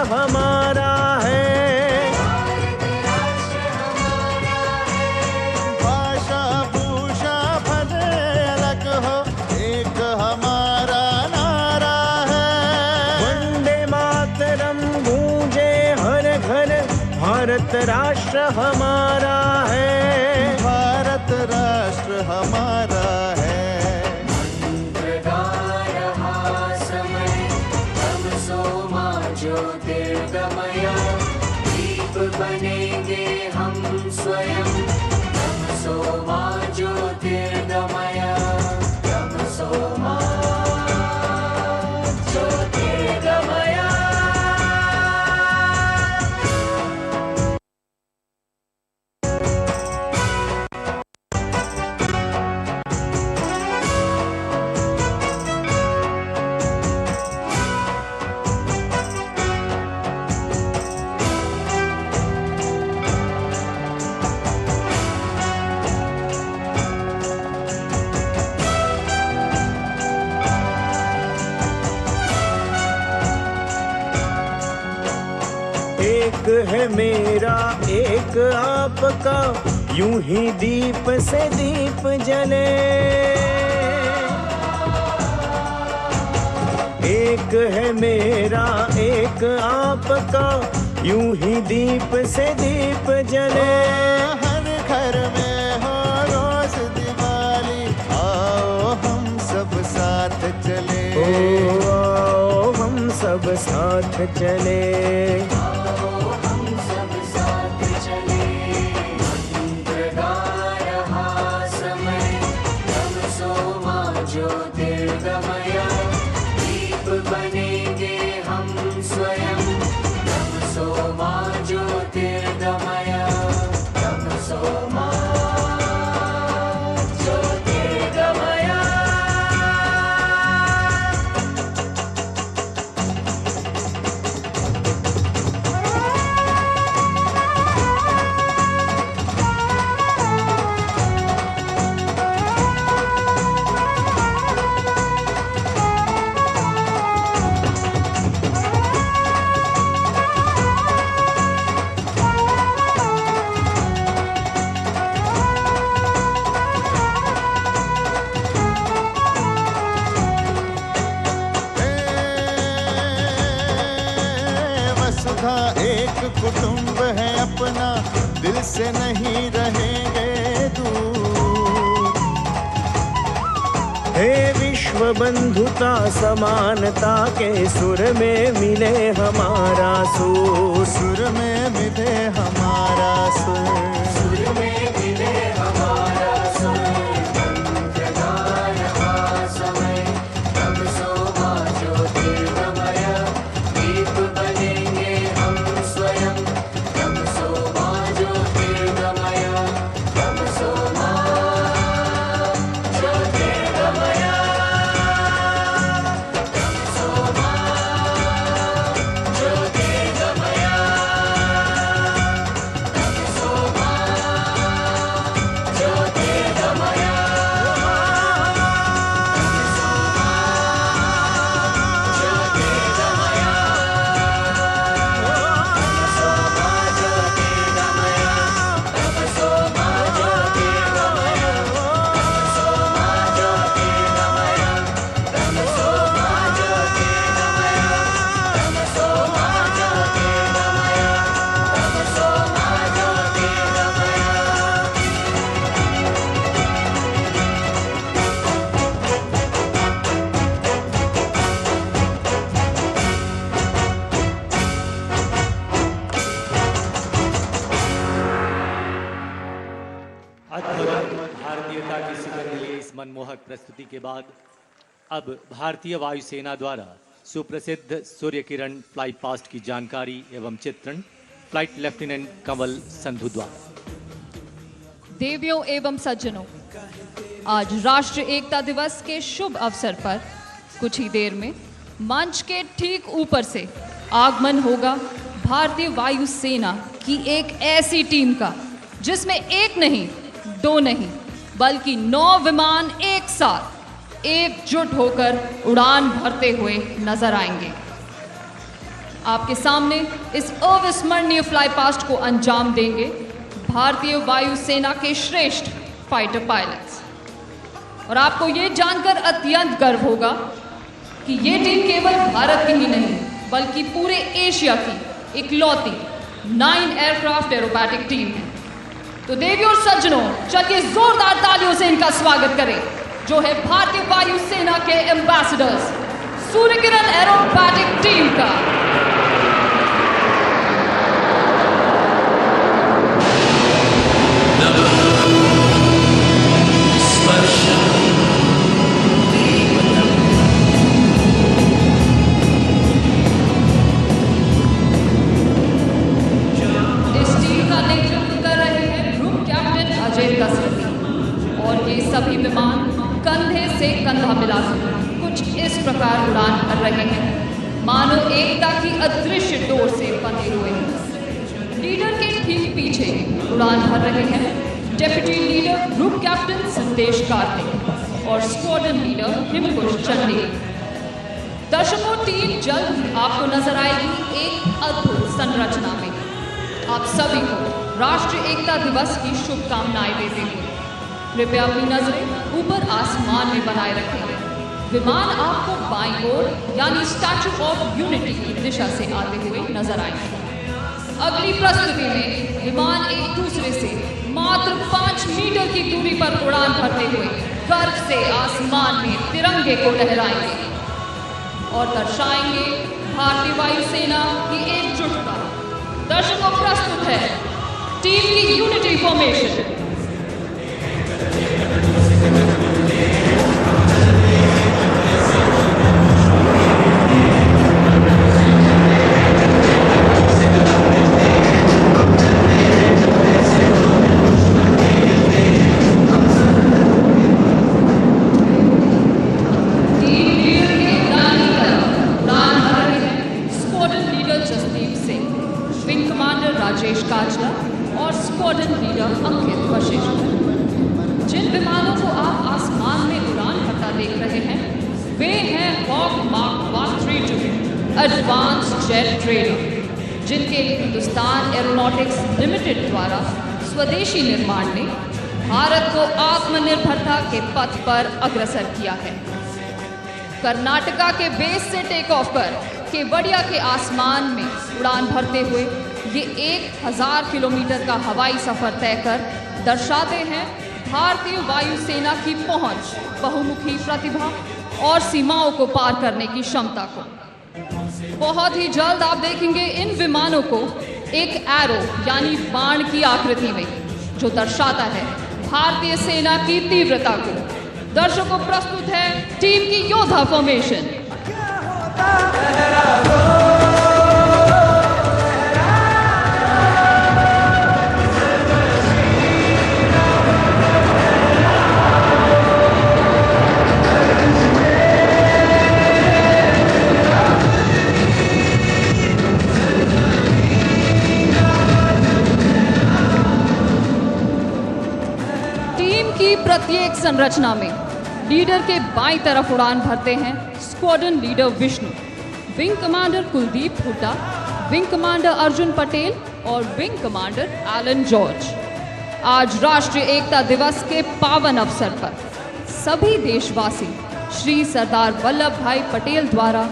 हमारा है। भाषा भूषा भले अलग हो, एक हमारा नारा है। वंदे मातरम गूंजे हर घर, भारत राष्ट्र हमारा है। भारत राष्ट्र हमारा है। बनेंगे हम स्वयं, तमसो मा ज्योतिर्गमय, तमसो मा ज्योतिर्गमय। एक है मेरा एक आपका, यूं ही दीप से दीप जले। एक है मेरा एक आपका, यूं ही दीप से दीप जले। हर घर में हो रोज दिवाली, आओ हम सब साथ चले। ओ आओ हम सब साथ चले। ज्योतिर्गमय, दीप बनेंगे हम स्वयं, तमसो मा ज्योतिर्गमय, तमसो मा ज्योतिर्गमय। वसुधा एक कुटुंब है अपना, दिल से नहीं रहेंगे दूर। हे विश्व बंधुता समानता के सुर में मिले हमारा सुर। सुर में मिले हमारा सुर। सुर में मिले हमारा सुर, मंत्रगान समय, तमसो मा ज्योतिर्गमय, दीप बनेंगे हम स्वयं, तमसो मा ज्योतिर्गमय, तमसो मा ज्योतिर्गमय, तमसो मा ज्योतिर्गमय, तमसो मा ज्योतिर्गमय। भारतीयता की सुगंध लिए इस मनमोहक प्रस्तुति के बाद अब भारतीय वायुसेना द्वारा सुप्रसिद्ध सूर्य किरण फ्लाई पास्ट की जानकारी एवं चित्रण फ्लाइट लेफ्टिनेंट कंवल संधू द्वारा। देवियों एवं सज्जनों, आज राष्ट्रीय एकता दिवस के शुभ अवसर पर कुछ ही देर में मंच के ठीक ऊपर से आगमन होगा भारतीय वायुसेना की एक ऐसी टीम का जिसमें एक नहीं, दो नहीं, बल्कि 9 विमान एक साथ एकजुट होकर उड़ान भरते हुए नजर आएंगे। आपके सामने इस अविस्मरणीय फ्लाई पास्ट को अंजाम देंगे भारतीय वायुसेना के श्रेष्ठ फाइटर पायलट्स। और आपको ये जानकर अत्यंत गर्व होगा कि ये टीम केवल भारत की ही नहीं बल्कि पूरे एशिया की इकलौती 9 एयरक्राफ्ट एरोबैटिक टीम है। तो देवियों और सज्जनों, चलिए जोरदार तालियों से इनका स्वागत करें, जो है भारतीय वायुसेना के ambassadors Surya Kiran aerobatic team का। और ये सभी विमान कंधे से कंधा मिलाकर कुछ इस प्रकार उड़ान भर रहे हैं मानो एकता की अदृश्य डोर से बंधे हुए हैं। लीडर के ठीक पीछे उड़ान भर रहे हैं डेप्यूटी लीडर ग्रुप कैप्टन संदेश कार्तिक और स्क्वाड्रन लीडर हिमकुश चंडी। दर्शकों, टीम जल्द आपको नजर आएगी एक अद्भुत संरचना में। आप सभी को राष्ट्रीय एकता दिवस की शुभकामनाएं देते हुए कृपया अपनी नजरें ऊपर आसमान में बनाए रखें। विमान आपको बाईं ओर यानी स्टैच्यू ऑफ यूनिटी की दिशा से आते हुए नजर आएंगे। अगली प्रस्तुति में विमान एक दूसरे से मात्र 5 मीटर की दूरी पर उड़ान भरते हुए गर्व से आसमान में तिरंगे को लहराएंगे और दर्शाएंगे भारतीय वायुसेना की एकजुटता। दर्शकों, प्रस्तुत है टीम की यूनिटी फॉर्मेशन। और स्क्वाड्रन लीडर अंकित वशिष्ठ। जिन विमानों को आप आसमान में उड़ान भरता देख रहे हैं वे हैं Hawk Mark 132 advance jet trainer, जिनके हिंदुस्तान एरोनॉटिक्स लिमिटेड द्वारा स्वदेशी निर्माण ने भारत को आत्मनिर्भरता के पथ पर अग्रसर किया है। कर्नाटका के बेस से टेक ऑफ कर केवड़िया के आसमान में उड़ान भरते हुए ये 1000 किलोमीटर का हवाई सफर तय कर दर्शाते हैं भारतीय वायुसेना की पहुंच, बहुमुखी प्रतिभा और सीमाओं को पार करने की क्षमता को। बहुत ही जल्द आप देखेंगे इन विमानों को एक एरो यानी बाण की आकृति में, जो दर्शाता है भारतीय सेना की तीव्रता को। दर्शकों, प्रस्तुत है टीम की योद्धा फॉर्मेशन। प्रत्येक संरचना में लीडर के बाईं तरफ उड़ान भरते हैं squadron leader Vishnu, wing commander Kuldeep Hooda, wing commander Arjun Patel और विंग कमांडर एलन जॉर्ज। आज राष्ट्रीय एकता दिवस के पावन अवसर पर सभी देशवासी श्री सरदार वल्लभ भाई पटेल द्वारा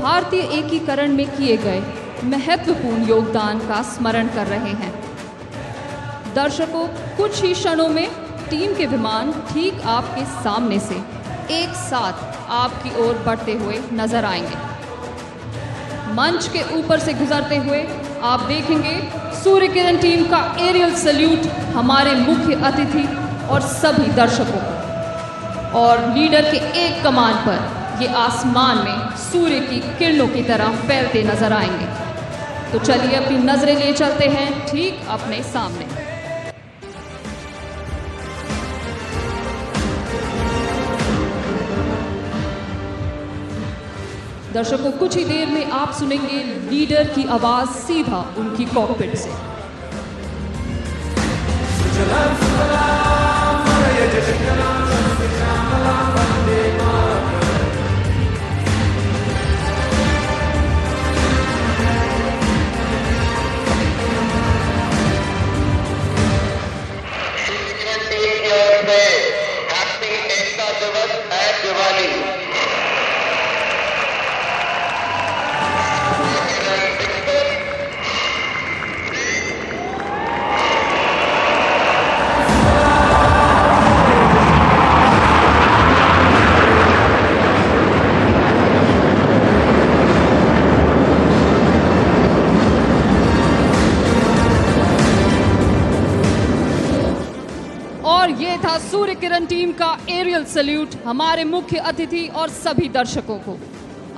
भारतीय एकीकरण में किए गए महत्वपूर्ण योगदान का स्मरण कर रहे हैं। दर्शकों, कुछ ही क्षणों में टीम के विमान ठीक आपके सामने से एक साथ आपकी ओर बढ़ते हुए नजर आएंगे। मंच के ऊपर से गुजरते हुए आप देखेंगे सूर्य किरण टीम का एरियल सैल्यूट हमारे मुख्य अतिथि और सभी दर्शकों को। और लीडर के एक कमान पर ये आसमान में सूर्य की किरणों की तरह फैलते नजर आएंगे। तो चलिए अपनी नजरें ले चलते हैं ठीक अपने सामने। दर्शकों, कुछ ही देर में आप सुनेंगे लीडर की आवाज सीधा उनकी कॉकपिट से। सूर्य किरण टीम का एरियल सैल्यूट हमारे मुख्य अतिथि और सभी दर्शकों को।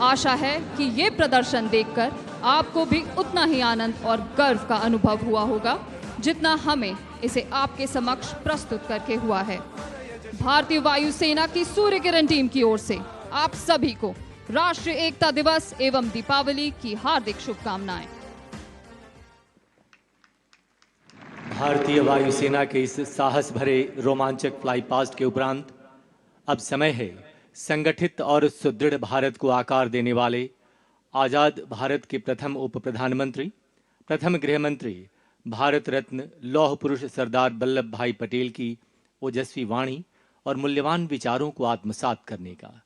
आशा है कि ये प्रदर्शन देखकर आपको भी उतना ही आनंद और गर्व का अनुभव हुआ होगा जितना हमें इसे आपके समक्ष प्रस्तुत करके हुआ है। भारतीय वायुसेना की सूर्य किरण टीम की ओर से आप सभी को राष्ट्रीय एकता दिवस एवं दीपावली की हार्दिक शुभकामनाएं। भारतीय वायुसेना के इस साहस भरे रोमांचक फ्लाई पास्ट के उपरांत अब समय है संगठित और सुदृढ़ भारत को आकार देने वाले आजाद भारत के प्रथम उप प्रधानमंत्री, प्रथम गृह मंत्री, भारत रत्न लौह पुरुष सरदार वल्लभ भाई पटेल की ओजस्वी वाणी और मूल्यवान विचारों को आत्मसात करने का।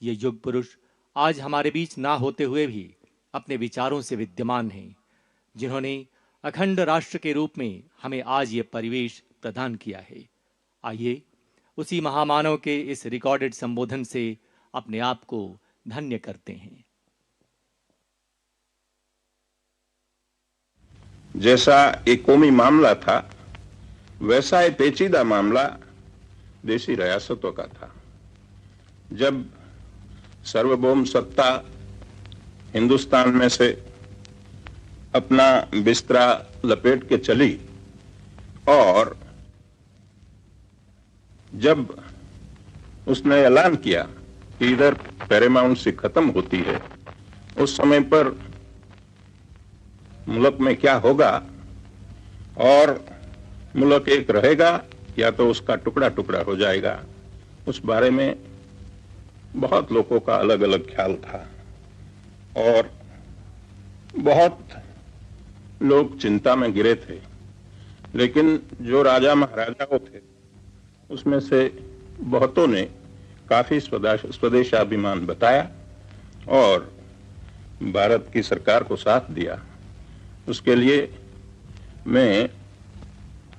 ये युग पुरुष आज हमारे बीच ना होते हुए भी अपने विचारों से विद्यमान हैं, जिन्होंने अखंड राष्ट्र के रूप में हमें आज ये परिवेश प्रदान किया है। आइए उसी महामानव के इस रिकॉर्डेड संबोधन से अपने आप को धन्य करते हैं। जैसा एक कौमी मामला था, वैसा एक पेचीदा मामला देशी रियासतों का था। जब सार्वभौम सत्ता हिंदुस्तान में से अपना बिस्तरा लपेट के चली और जब उसने ऐलान किया कि इधर पैरामाउंसी खत्म होती है, उस समय पर मुल्क में क्या होगा और मुल्क एक रहेगा या तो उसका टुकड़ा टुकड़ा हो जाएगा, उस बारे में बहुत लोगों का अलग अलग ख्याल था और बहुत लोग चिंता में गिरे थे। लेकिन जो राजा महाराजाओं थे उसमें से बहुतों ने काफी स्वदेशाभिमान बताया और भारत की सरकार को साथ दिया। उसके लिए मैं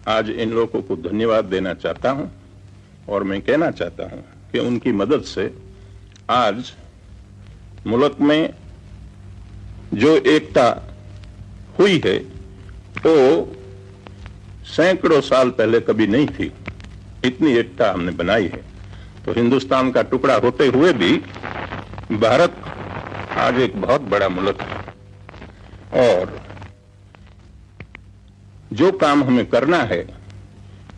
आज इन लोगों को धन्यवाद देना चाहता हूं और मैं कहना चाहता हूं कि उनकी मदद से आज मुल्क में जो एकता हुई है वो सैकड़ों साल पहले कभी नहीं थी। इतनी एकता हमने बनाई है। तो हिंदुस्तान का टुकड़ा होते हुए भी भारत आज एक बहुत बड़ा मुल्क है और जो काम हमें करना है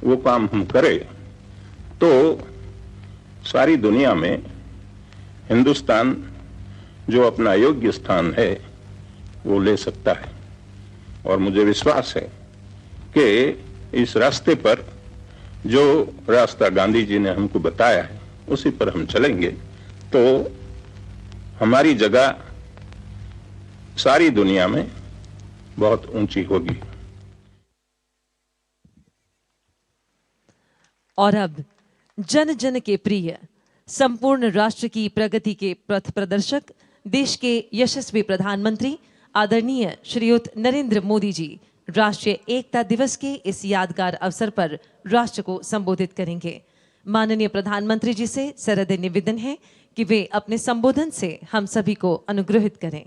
वो काम हम करें तो सारी दुनिया में हिंदुस्तान जो अपना योग्य स्थान है वो ले सकता है। और मुझे विश्वास है कि इस रास्ते पर जो रास्ता गांधी जी ने हमको बताया है उसी पर हम चलेंगे तो हमारी जगह सारी दुनिया में बहुत ऊंची होगी। और अब जन जन के प्रिय, संपूर्ण राष्ट्र की प्रगति के पथ प्रदर्शक, देश के यशस्वी प्रधानमंत्री आदरणीय श्रीयुत नरेंद्र मोदी जी राष्ट्रीय एकता दिवस के इस यादगार अवसर पर राष्ट्र को संबोधित करेंगे। माननीय प्रधानमंत्री जी से सरदय निवेदन है कि वे अपने संबोधन से हम सभी को अनुग्रहित करें।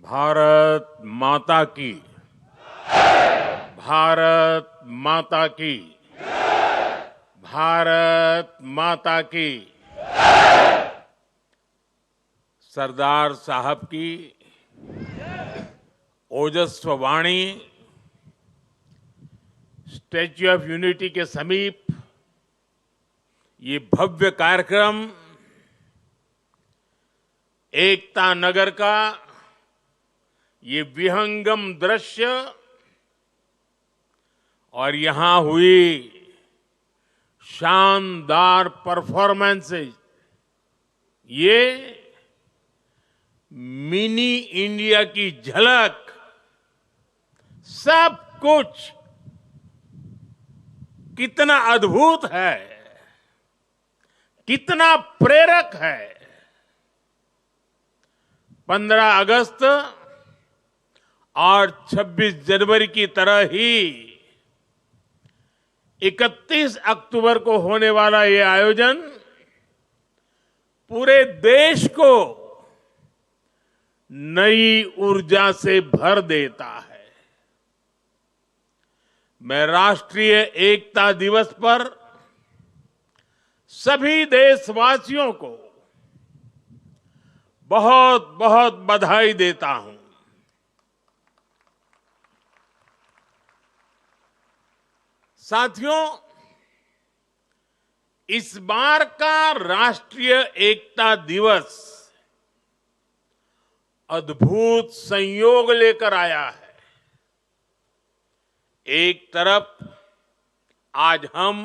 भारत माता की, भारत माता की, भारत माता की। सरदार साहब की ओजस्वी वाणी स्टैच्यू ऑफ यूनिटी के समीप ये भव्य कार्यक्रम एकता नगर का ये विहंगम दृश्य और यहां हुई शानदार परफॉर्मेंसेस, ये मिनी इंडिया की झलक, सब कुछ कितना अद्भुत है, कितना प्रेरक है। 15 अगस्त और 26 जनवरी की तरह ही 31 अक्टूबर को होने वाला ये आयोजन पूरे देश को नई ऊर्जा से भर देता है। मैं राष्ट्रीय एकता दिवस पर सभी देशवासियों को बहुत बहुत बधाई देता हूं। साथियों, इस बार का राष्ट्रीय एकता दिवस अद्भुत संयोग लेकर आया है। एक तरफ आज हम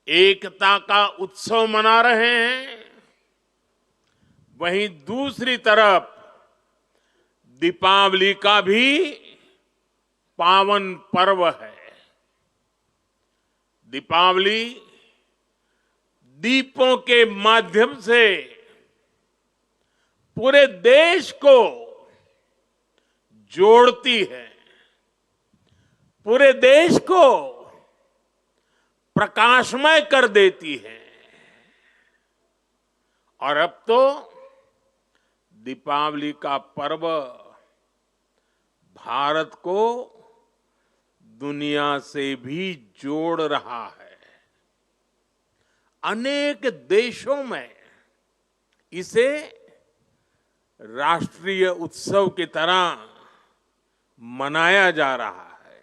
एकता का उत्सव मना रहे हैं, वहीं दूसरी तरफ दीपावली का भी पावन पर्व है। दीपावली दीपों के माध्यम से पूरे देश को जोड़ती है, पूरे देश को प्रकाशमय कर देती है। और अब तो दीपावली का पर्व भारत को दुनिया से भी जोड़ रहा है। अनेक देशों में इसे राष्ट्रीय उत्सव की तरह मनाया जा रहा है।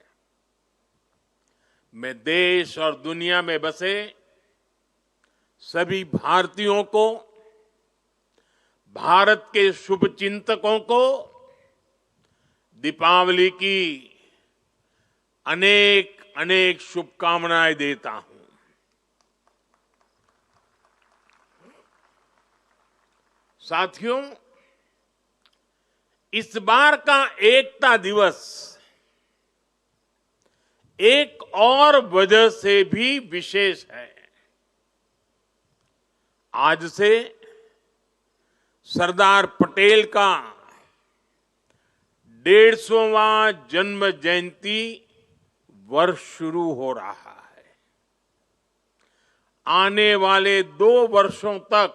मैं देश और दुनिया में बसे सभी भारतीयों को, भारत के शुभचिंतकों को दीपावली की अनेक अनेक शुभकामनाएं देता हूं। साथियों, इस बार का एकता दिवस एक और वजह से भी विशेष है। आज से सरदार पटेल का 150वां जन्म जयंती वर्ष शुरू हो रहा है। आने वाले 2 वर्षों तक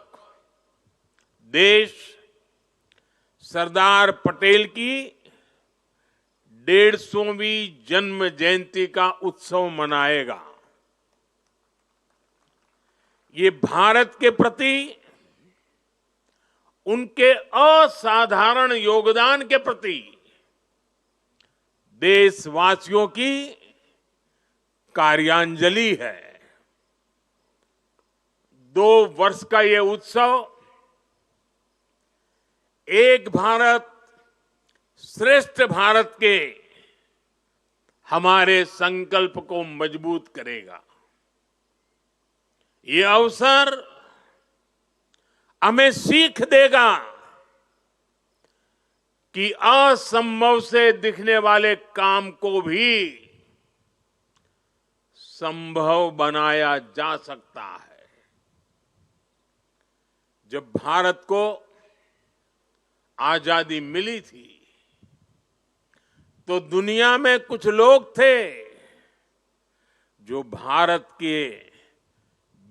देश सरदार पटेल की 150वीं जन्म जयंती का उत्सव मनाएगा। ये भारत के प्रति उनके असाधारण योगदान के प्रति देशवासियों की कार्यांजलि है। 2 वर्ष का ये उत्सव एक भारत श्रेष्ठ भारत के हमारे संकल्प को मजबूत करेगा। ये अवसर हमें सीख देगा कि असंभव से दिखने वाले काम को भी संभव बनाया जा सकता है। जब भारत को आजादी मिली थी तो दुनिया में कुछ लोग थे जो भारत के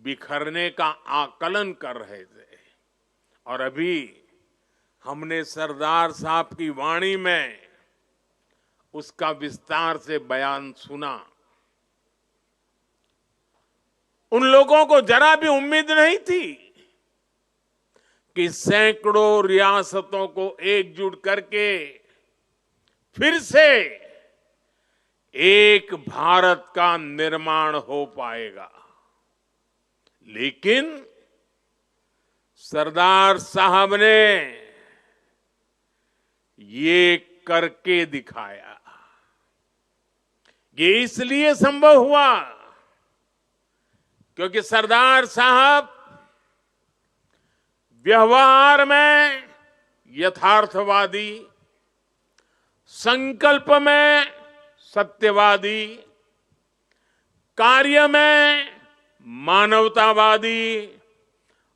बिखरने का आकलन कर रहे थे। और अभी हमने सरदार साहब की वाणी में उसका विस्तार से बयान सुना। उन लोगों को जरा भी उम्मीद नहीं थी कि सैकड़ों रियासतों को एकजुट करके फिर से एक भारत का निर्माण हो पाएगा। लेकिन सरदार साहब ने ये करके दिखाया। ये इसलिए संभव हुआ क्योंकि सरदार साहब व्यवहार में यथार्थवादी, संकल्प में सत्यवादी, कार्य में मानवतावादी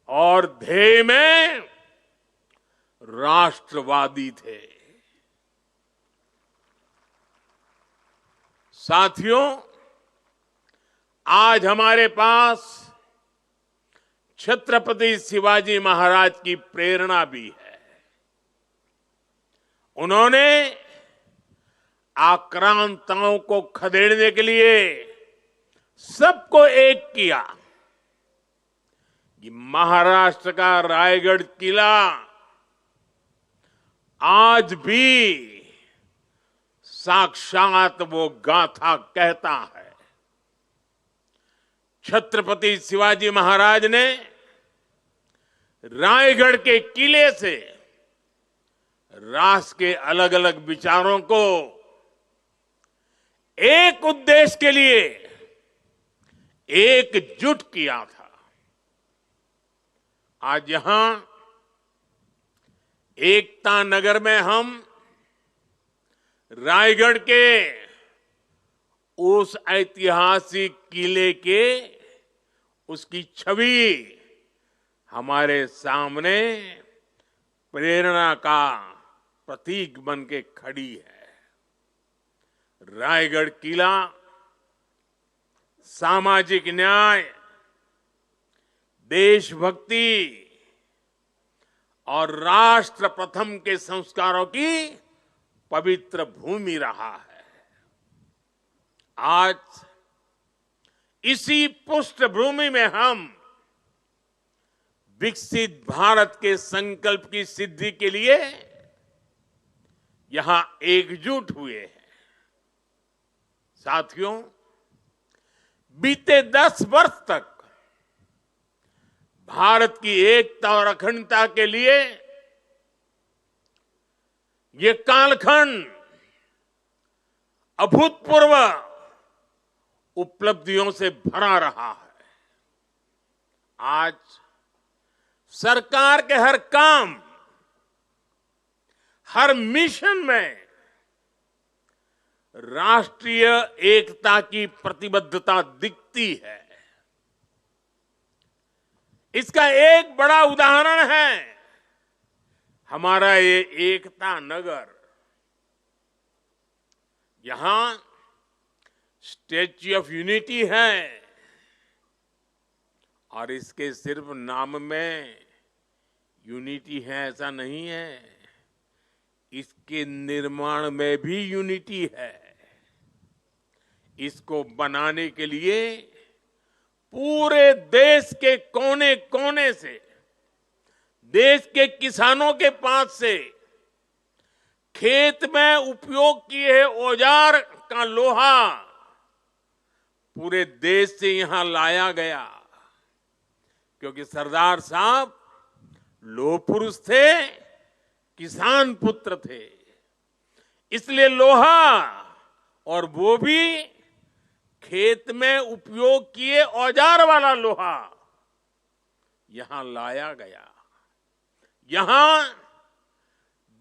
और ध्येय में राष्ट्रवादी थे। साथियों, आज हमारे पास छत्रपति शिवाजी महाराज की प्रेरणा भी है। उन्होंने आक्रांताओं को खदेड़ने के लिए सबको एक किया। कि महाराष्ट्र का रायगढ़ किला आज भी साक्षात वो गाथा कहता है। छत्रपति शिवाजी महाराज ने रायगढ़ के किले से राष्ट्र के अलग अलग विचारों को एक उद्देश्य के लिए एकजुट किया था। आज यहां एकता नगर में हम रायगढ़ के उस ऐतिहासिक किले के उसकी छवि हमारे सामने प्रेरणा का प्रतीक बन के खड़ी है। रायगढ़ किला सामाजिक न्याय, देशभक्ति और राष्ट्र प्रथम के संस्कारों की पवित्र भूमि रहा है। आज इसी पृष्ठभूमि में हम विकसित भारत के संकल्प की सिद्धि के लिए यहां एकजुट हुए हैं। साथियों, बीते 10 वर्ष तक भारत की एकता और अखंडता के लिए ये कालखंड अभूतपूर्व उपलब्धियों से भरा रहा है। आज सरकार के हर काम, हर मिशन में राष्ट्रीय एकता की प्रतिबद्धता दिखती है। इसका एक बड़ा उदाहरण है हमारा ये एकता नगर। यहां स्टैच्यू ऑफ यूनिटी है और इसके सिर्फ नाम में यूनिटी है ऐसा नहीं है, इसके निर्माण में भी यूनिटी है। इसको बनाने के लिए पूरे देश के कोने कोने से, देश के किसानों के पास से खेत में उपयोग किए औजार का लोहा पूरे देश से यहां लाया गया, क्योंकि सरदार साहब लोह पुरुष थे, किसान पुत्र थे। इसलिए लोहा और वो भी खेत में उपयोग किए औजार वाला लोहा यहां लाया गया। यहां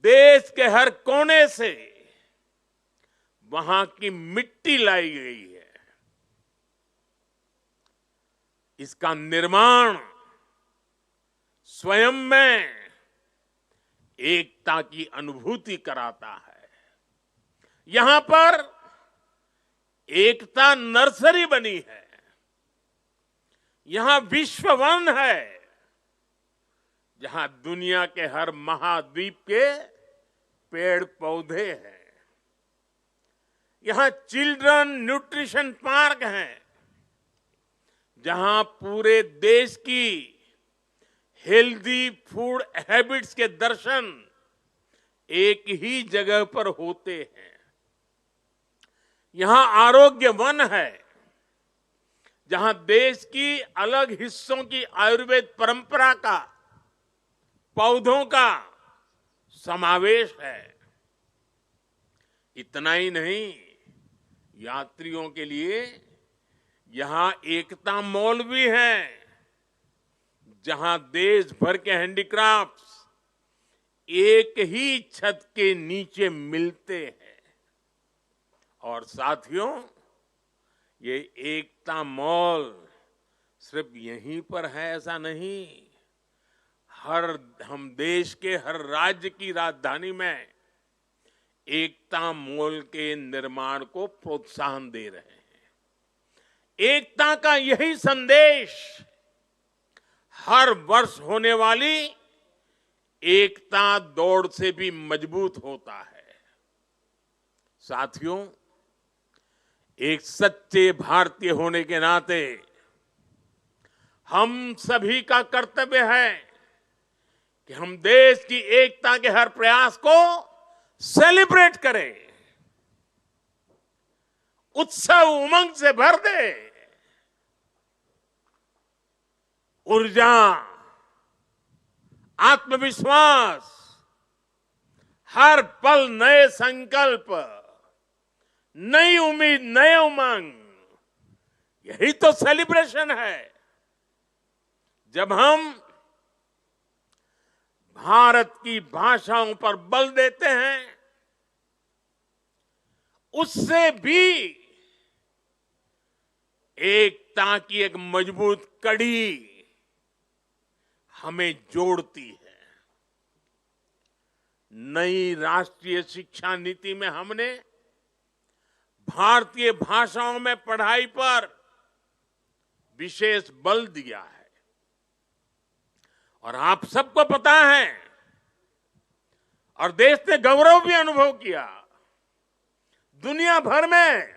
देश के हर कोने से वहां की मिट्टी लाई गई है। इसका निर्माण स्वयं में एकता की अनुभूति कराता है। यहां पर एकता नर्सरी बनी है। यहां विश्व वन है, जहां दुनिया के हर महाद्वीप के पेड़ पौधे हैं। यहां चिल्ड्रन न्यूट्रिशन पार्क है, जहां पूरे देश की हेल्दी फूड हैबिट्स के दर्शन एक ही जगह पर होते हैं। यहां आरोग्य वन है, जहां देश की अलग हिस्सों की आयुर्वेद परंपरा का, पौधों का समावेश है। इतना ही नहीं, यात्रियों के लिए यहां एकता मॉल भी है, जहां देश भर के हैंडीक्राफ्ट्स एक ही छत के नीचे मिलते हैं। और साथियों, ये एकता मॉल सिर्फ यहीं पर है ऐसा नहीं, हम देश के हर राज्य की राजधानी में एकता मॉल के निर्माण को प्रोत्साहन दे रहे हैं। एकता का यही संदेश हर वर्ष होने वाली एकता दौड़ से भी मजबूत होता है। साथियों, एक सच्चे भारतीय होने के नाते हम सभी का कर्तव्य है कि हम देश की एकता के हर प्रयास को सेलिब्रेट करें, उत्सव उमंग से भर दे, ऊर्जा, आत्मविश्वास, हर पल नए संकल्प, नई उम्मीद, नए उमंग, यही तो सेलिब्रेशन है। जब हम भारत की भाषाओं पर बल देते हैं, उससे भी एकता की एक मजबूत कड़ी हमें जोड़ती है। नई राष्ट्रीय शिक्षा नीति में हमने भारतीय भाषाओं में पढ़ाई पर विशेष बल दिया है। और आप सबको पता है, और देश ने गौरव भी अनुभव किया, दुनिया भर में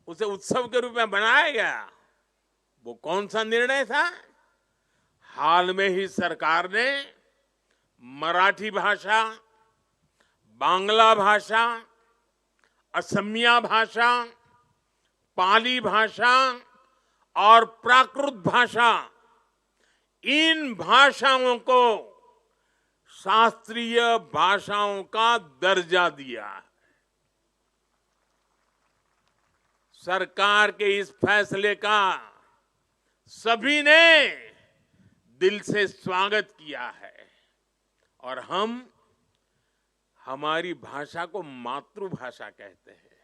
उसे उत्सव के रूप में बनाया गया। वो कौन सा निर्णय था? हाल में ही सरकार ने मराठी भाषा, बांग्ला भाषा, असमिया भाषा, पाली भाषा और प्राकृत भाषा, इन भाषाओं को शास्त्रीय भाषाओं का दर्जा दिया है। सरकार के इस फैसले का सभी ने दिल से स्वागत किया है और हम हमारी भाषा को मातृभाषा कहते हैं।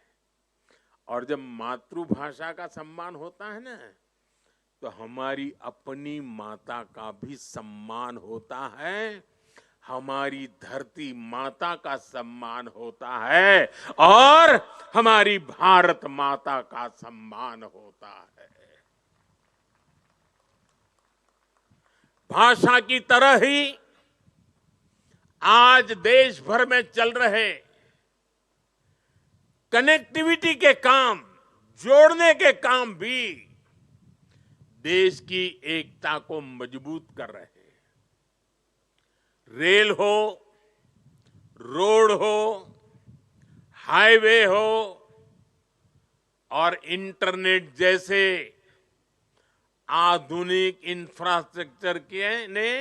और जब मातृभाषा का सम्मान होता है ना, तो हमारी अपनी माता का भी सम्मान होता है, हमारी धरती माता का सम्मान होता है और हमारी भारत माता का सम्मान होता है। भाषा की तरह ही आज देश भर में चल रहे कनेक्टिविटी के काम, जोड़ने के काम भी देश की एकता को मजबूत कर रहे हैं। रेल हो, रोड हो, हाईवे हो और इंटरनेट जैसे आधुनिक इंफ्रास्ट्रक्चर के ने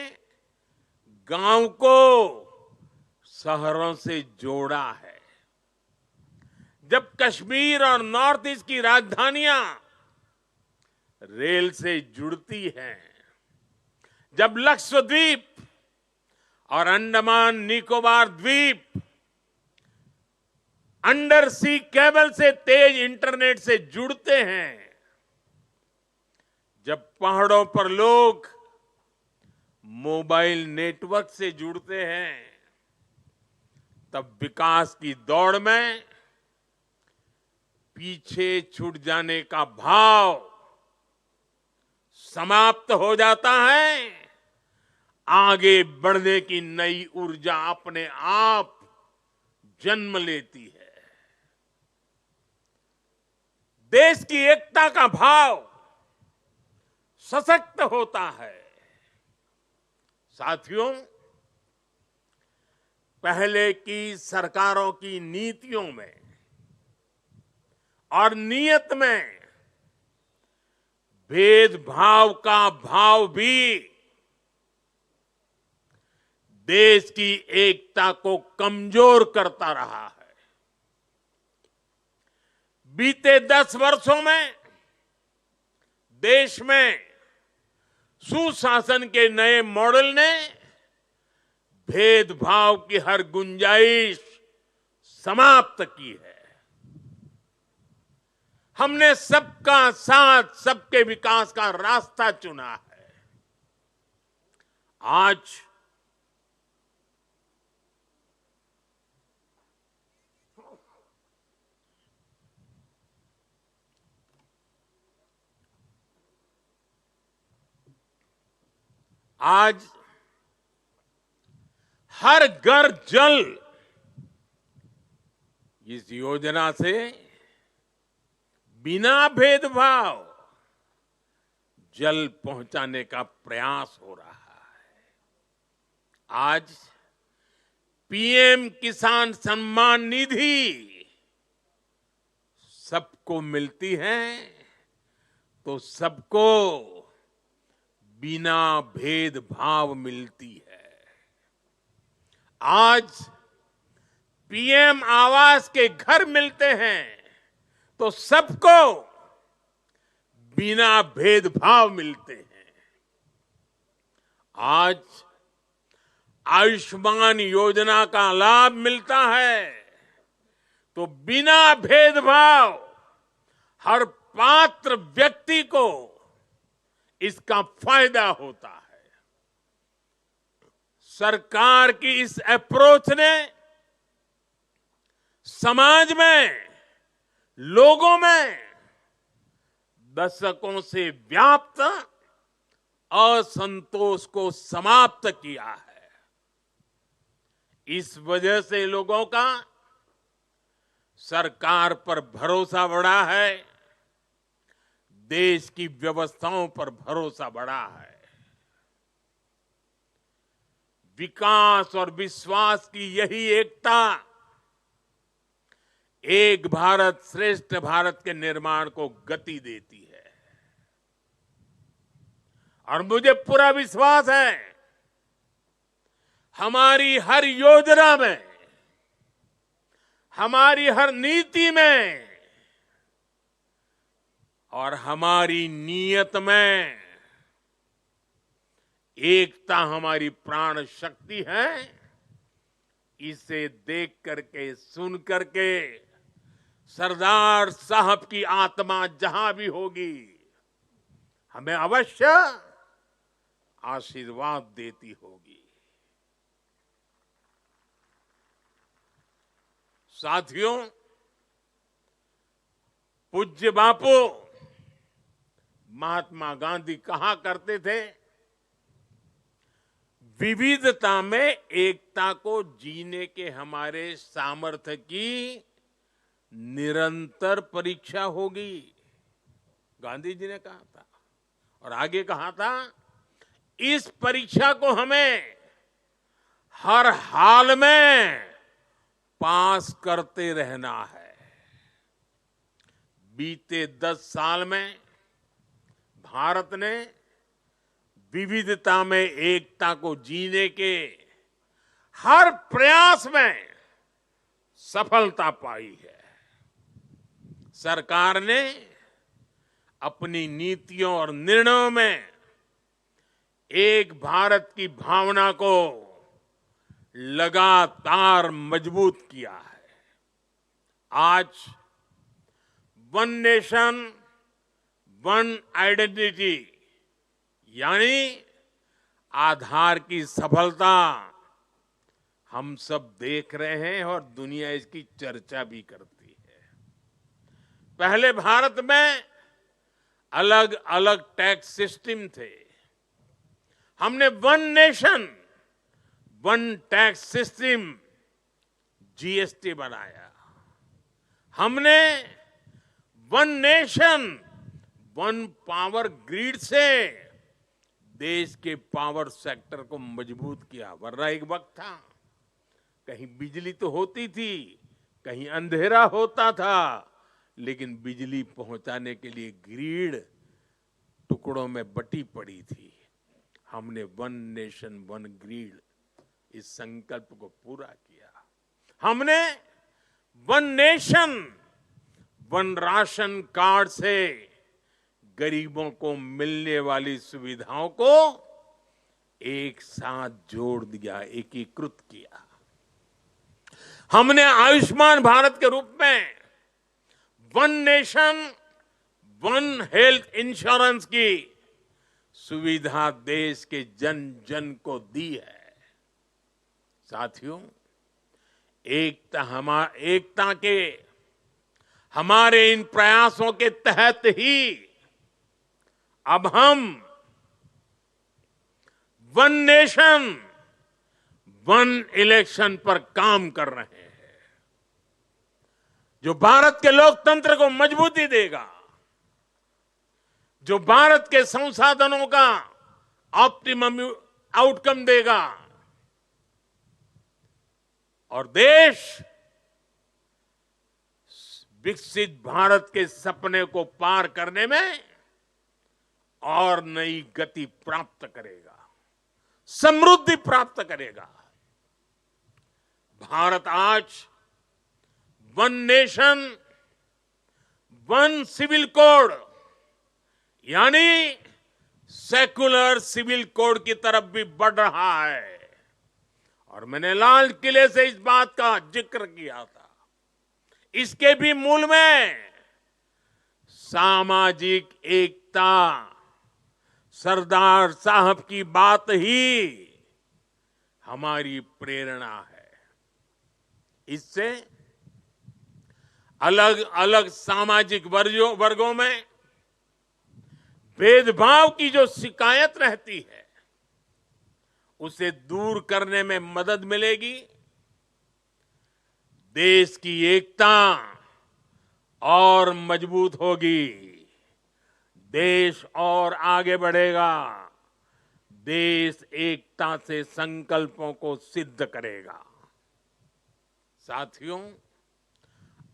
गांव को शहरों से जोड़ा है। जब कश्मीर और नॉर्थ ईस्ट की राजधानियां रेल से जुड़ती हैं, जब लक्षद्वीप और अंडमान निकोबार द्वीप अंडर सी केबल से तेज इंटरनेट से जुड़ते हैं, जब पहाड़ों पर लोग मोबाइल नेटवर्क से जुड़ते हैं, तब विकास की दौड़ में पीछे छूट जाने का भाव समाप्त हो जाता है। आगे बढ़ने की नई ऊर्जा अपने आप जन्म लेती है। देश की एकता का भाव सशक्त होता है। साथियों, पहले की सरकारों की नीतियों में और नीयत में भेदभाव का भाव भी देश की एकता को कमजोर करता रहा है। बीते 10 वर्षों में देश में सुशासन के नए मॉडल ने भेदभाव की हर गुंजाइश समाप्त की है। हमने सबका साथ, सबके विकास का रास्ता चुना है। आज हर घर जल, इस योजना से बिना भेदभाव जल पहुंचाने का प्रयास हो रहा है। आज पीएम किसान सम्मान निधि सबको मिलती है तो सबको बिना भेदभाव मिलती है। आज पीएम आवास के घर मिलते हैं तो सबको बिना भेदभाव मिलते हैं। आज आयुष्मान योजना का लाभ मिलता है तो बिना भेदभाव हर पात्र व्यक्ति को इसका फायदा होता है। सरकार की इस अप्रोच ने समाज में, लोगों में दशकों से व्याप्त असंतोष को समाप्त किया है। इस वजह से लोगों का सरकार पर भरोसा बढ़ा है, देश की व्यवस्थाओं पर भरोसा बढ़ा है। विकास और विश्वास की यही एकता एक भारत श्रेष्ठ भारत के निर्माण को गति देती है। और मुझे पूरा विश्वास है हमारी हर योजना में, हमारी हर नीति में और हमारी नीयत में एकता हमारी प्राण शक्ति है। इसे देख करके, सुन करके सरदार साहब की आत्मा जहां भी होगी हमें अवश्य आशीर्वाद देती होगी। साथियों, पूज्य बापू महात्मा गांधी कहा करते थे, विविधता में एकता को जीने के हमारे सामर्थ्य की निरंतर परीक्षा होगी। गांधी जी ने कहा था और आगे कहा था, इस परीक्षा को हमें हर हाल में पास करते रहना है। बीते 10 साल में भारत ने विविधता में एकता को जीने के हर प्रयास में सफलता पाई है। सरकार ने अपनी नीतियों और निर्णयों में एक भारत की भावना को लगातार मजबूत किया है। आज वन नेशन वन आइडेंटिटी यानी आधार की सफलता हम सब देख रहे हैं और दुनिया इसकी चर्चा भी करती है। पहले भारत में अलग अलग टैक्स सिस्टम थे। हमने one nation one tax system GST बनाया। हमने one nation one power grid से देश के पावर सेक्टर को मजबूत किया। वरना एक वक्त था कहीं बिजली तो होती थी, कहीं अंधेरा होता था, लेकिन बिजली पहुंचाने के लिए ग्रिड टुकड़ों में बटी पड़ी थी। हमने वन नेशन वन ग्रिड इस संकल्प को पूरा किया। हमने one nation one ration card से गरीबों को मिलने वाली सुविधाओं को एक साथ जोड़ दिया, एकीकृत किया। हमने आयुष्मान भारत के रूप में one nation one health insurance की सुविधा देश के जन जन को दी है। साथियों, एकता के हमारे इन प्रयासों के तहत ही अब हम वन नेशन वन इलेक्शन पर काम कर रहे हैं। जो भारत के लोकतंत्र को मजबूती देगा, जो भारत के संसाधनों का ऑप्टिमम आउटकम देगा और देश विकसित भारत के सपने को पार करने में और नई गति प्राप्त करेगा, समृद्धि प्राप्त करेगा। भारत आज one nation one civil code यानी सेकुलर सिविल कोड की तरफ भी बढ़ रहा है। और मैंने लाल किले से इस बात का जिक्र किया था। इसके भी मूल में सामाजिक एकता, सरदार साहब की बात ही हमारी प्रेरणा है। इससे अलग अलग सामाजिक वर्गों में भेदभाव की जो शिकायत रहती है उसे दूर करने में मदद मिलेगी। देश की एकता और मजबूत होगी, देश और आगे बढ़ेगा, देश एकता से संकल्पों को सिद्ध करेगा। साथियों,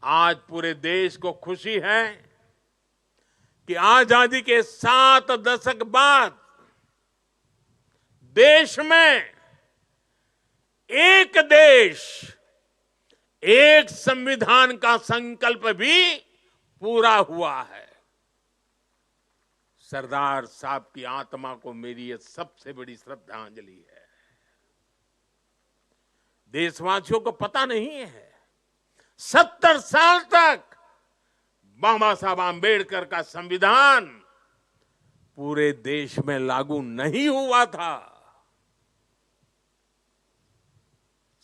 आज पूरे देश को खुशी है कि आजादी के 7 दशक बाद देश में एक देश एक संविधान का संकल्प भी पूरा हुआ है। सरदार साहब की आत्मा को मेरी यह सबसे बड़ी श्रद्धांजलि है। देशवासियों को पता नहीं है 70 साल तक बाबा साहब आंबेडकर का संविधान पूरे देश में लागू नहीं हुआ था।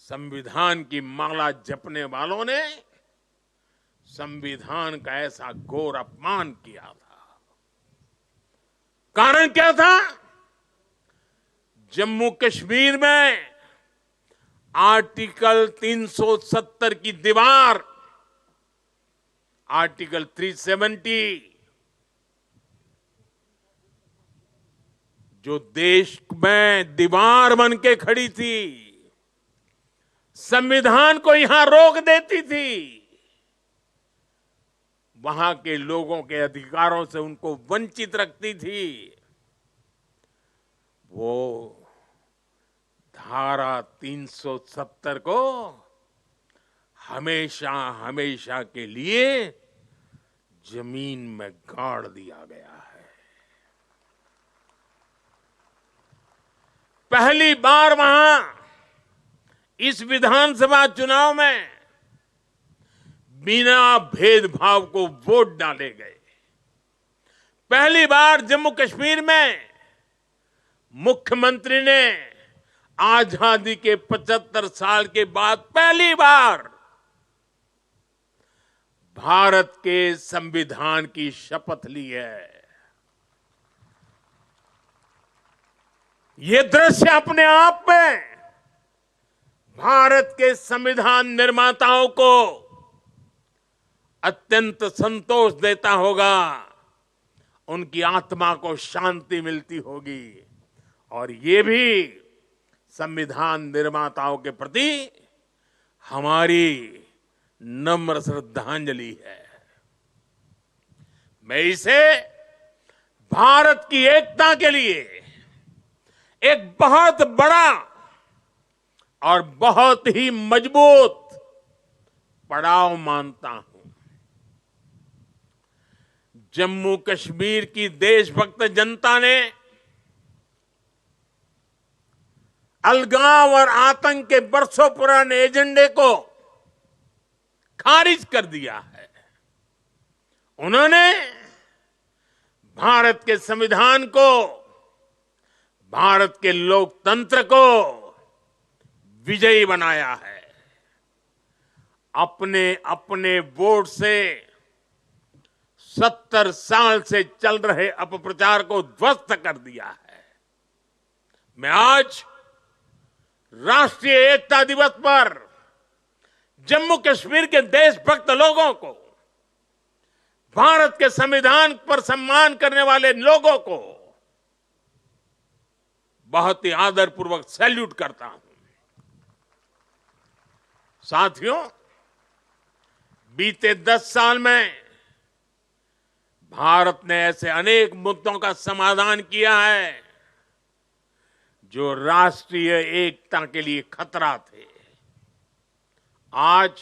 संविधान की माला जपने वालों ने संविधान का ऐसा घोर अपमान किया था। कारण क्या था? जम्मू कश्मीर में आर्टिकल 370 की दीवार, आर्टिकल 370 जो देश में दीवार बन के खड़ी थी, संविधान को यहां रोक देती थी, वहां के लोगों के अधिकारों से उनको वंचित रखती थी। वो धारा 370 को हमेशा हमेशा के लिए जमीन में गाड़ दिया गया है। पहली बार वहां इस विधानसभा चुनाव में बिना भेदभाव को वोट डाले गए। पहली बार जम्मू कश्मीर में मुख्यमंत्री ने आजादी के 75 साल के बाद पहली बार भारत के संविधान की शपथ ली है। ये दृश्य अपने आप में भारत के संविधान निर्माताओं को अत्यंत संतोष देता होगा, उनकी आत्मा को शांति मिलती होगी और ये भी संविधान निर्माताओं के प्रति हमारी नम्र श्रद्धांजलि है। मैं इसे भारत की एकता के लिए एक बहुत बड़ा और बहुत ही मजबूत पड़ाव मानता हूं। जम्मू कश्मीर की देशभक्त जनता ने अलगाव और आतंक के बरसों पुराने एजेंडे को खारिज कर दिया है। उन्होंने भारत के संविधान को, भारत के लोकतंत्र को विजयी बनाया है। अपने अपने वोट से 70 साल से चल रहे अपप्रचार को ध्वस्त कर दिया है। मैं आज राष्ट्रीय एकता दिवस पर जम्मू कश्मीर के देशभक्त लोगों को, भारत के संविधान पर सम्मान करने वाले लोगों को बहुत ही आदरपूर्वक सैल्यूट करता हूं। साथियों, बीते 10 साल में भारत ने ऐसे अनेक मुद्दों का समाधान किया है जो राष्ट्रीय एकता के लिए खतरा थे। आज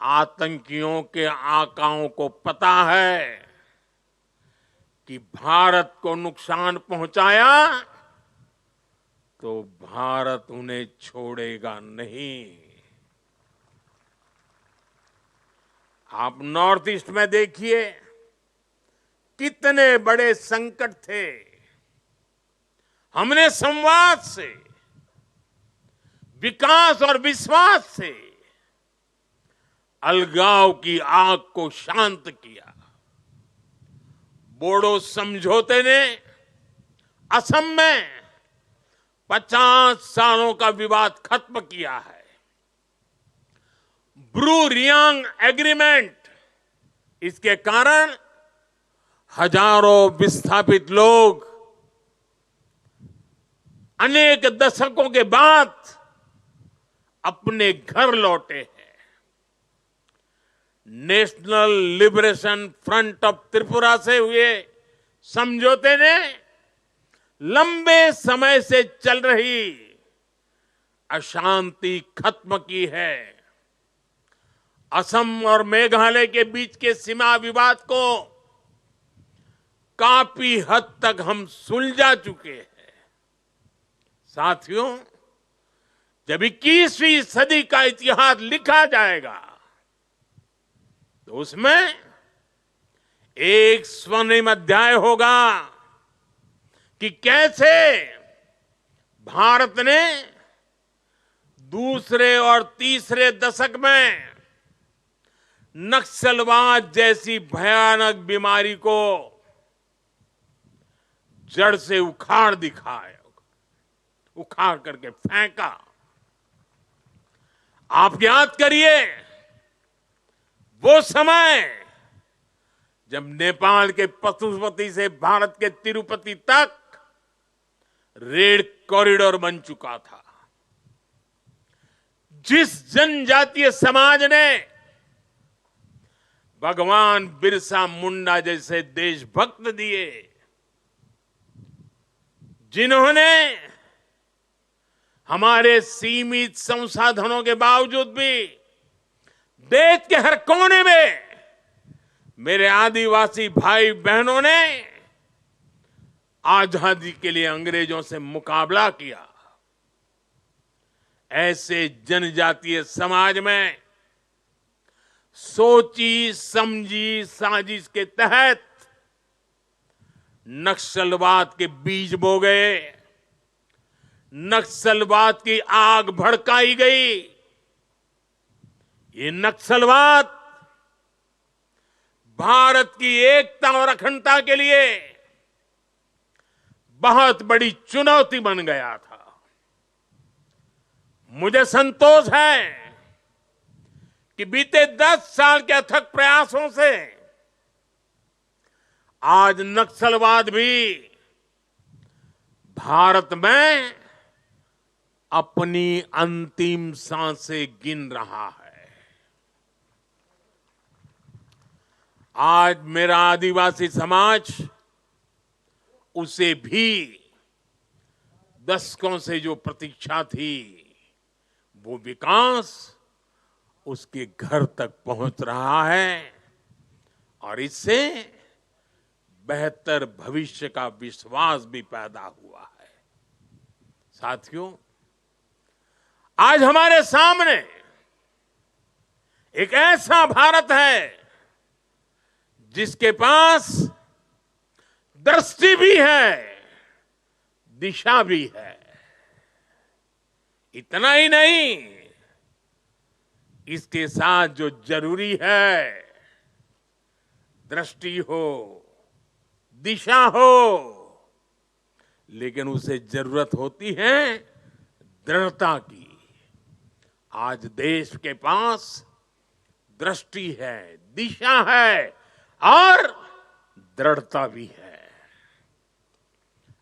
आतंकियों के आकाओं को पता है कि भारत को नुकसान पहुंचाया तो भारत उन्हें छोड़ेगा नहीं। आप नॉर्थ ईस्ट में देखिए कितने बड़े संकट थे। हमने संवाद से, विकास और विश्वास से अलगाव की आग को शांत किया। बोडो समझौते ने असम में 50 सालों का विवाद खत्म किया है। ब्रू रियांग एग्रीमेंट, इसके कारण हजारों विस्थापित लोग अनेक दशकों के बाद अपने घर लौटे हैं। National liberation front of Tripura से हुए समझौते ने लंबे समय से चल रही अशांति खत्म की है। असम और मेघालय के बीच के सीमा विवाद को काफी हद तक हम सुलझा चुके हैं। साथियों, जब 21वीं सदी का इतिहास लिखा जाएगा तो उसमें एक स्वर्णिम अध्याय होगा कि कैसे भारत ने दूसरे और तीसरे दशक में नक्सलवाद जैसी भयानक बीमारी को जड़ से उखाड़ दिखाया, उखाड़ करके फेंका। आप याद करिए वो समय जब नेपाल के पशुपति से भारत के तिरुपति तक रेल कॉरिडोर बन चुका था। जिस जनजातीय समाज ने भगवान बिरसा मुंडा जैसे देशभक्त दिए, जिन्होंने हमारे सीमित संसाधनों के बावजूद भी देश के हर कोने में मेरे आदिवासी भाई बहनों ने आजादी के लिए अंग्रेजों से मुकाबला किया, ऐसे जनजातीय समाज में सोची समझी साजिश के तहत नक्सलवाद के बीज बो गए, नक्सलवाद की आग भड़काई गई। ये नक्सलवाद भारत की एकता और अखंडता के लिए बहुत बड़ी चुनौती बन गया था। मुझे संतोष है कि बीते 10 साल के अथक प्रयासों से आज नक्सलवाद भी भारत में अपनी अंतिम सांसें गिन रहा है। आज मेरा आदिवासी समाज उसे भी दशकों से जो प्रतीक्षा थी, वो विकास उसके घर तक पहुंच रहा है और इससे बेहतर भविष्य का विश्वास भी पैदा हुआ है। साथियों, आज हमारे सामने एक ऐसा भारत है जिसके पास दृष्टि भी है, दिशा भी है। इतना ही नहीं, इसके साथ जो जरूरी है, दृष्टि हो, दिशा हो, लेकिन उसे जरूरत होती है दृढ़ता की, आज देश के पास दृष्टि है, दिशा है और दृढ़ता भी है।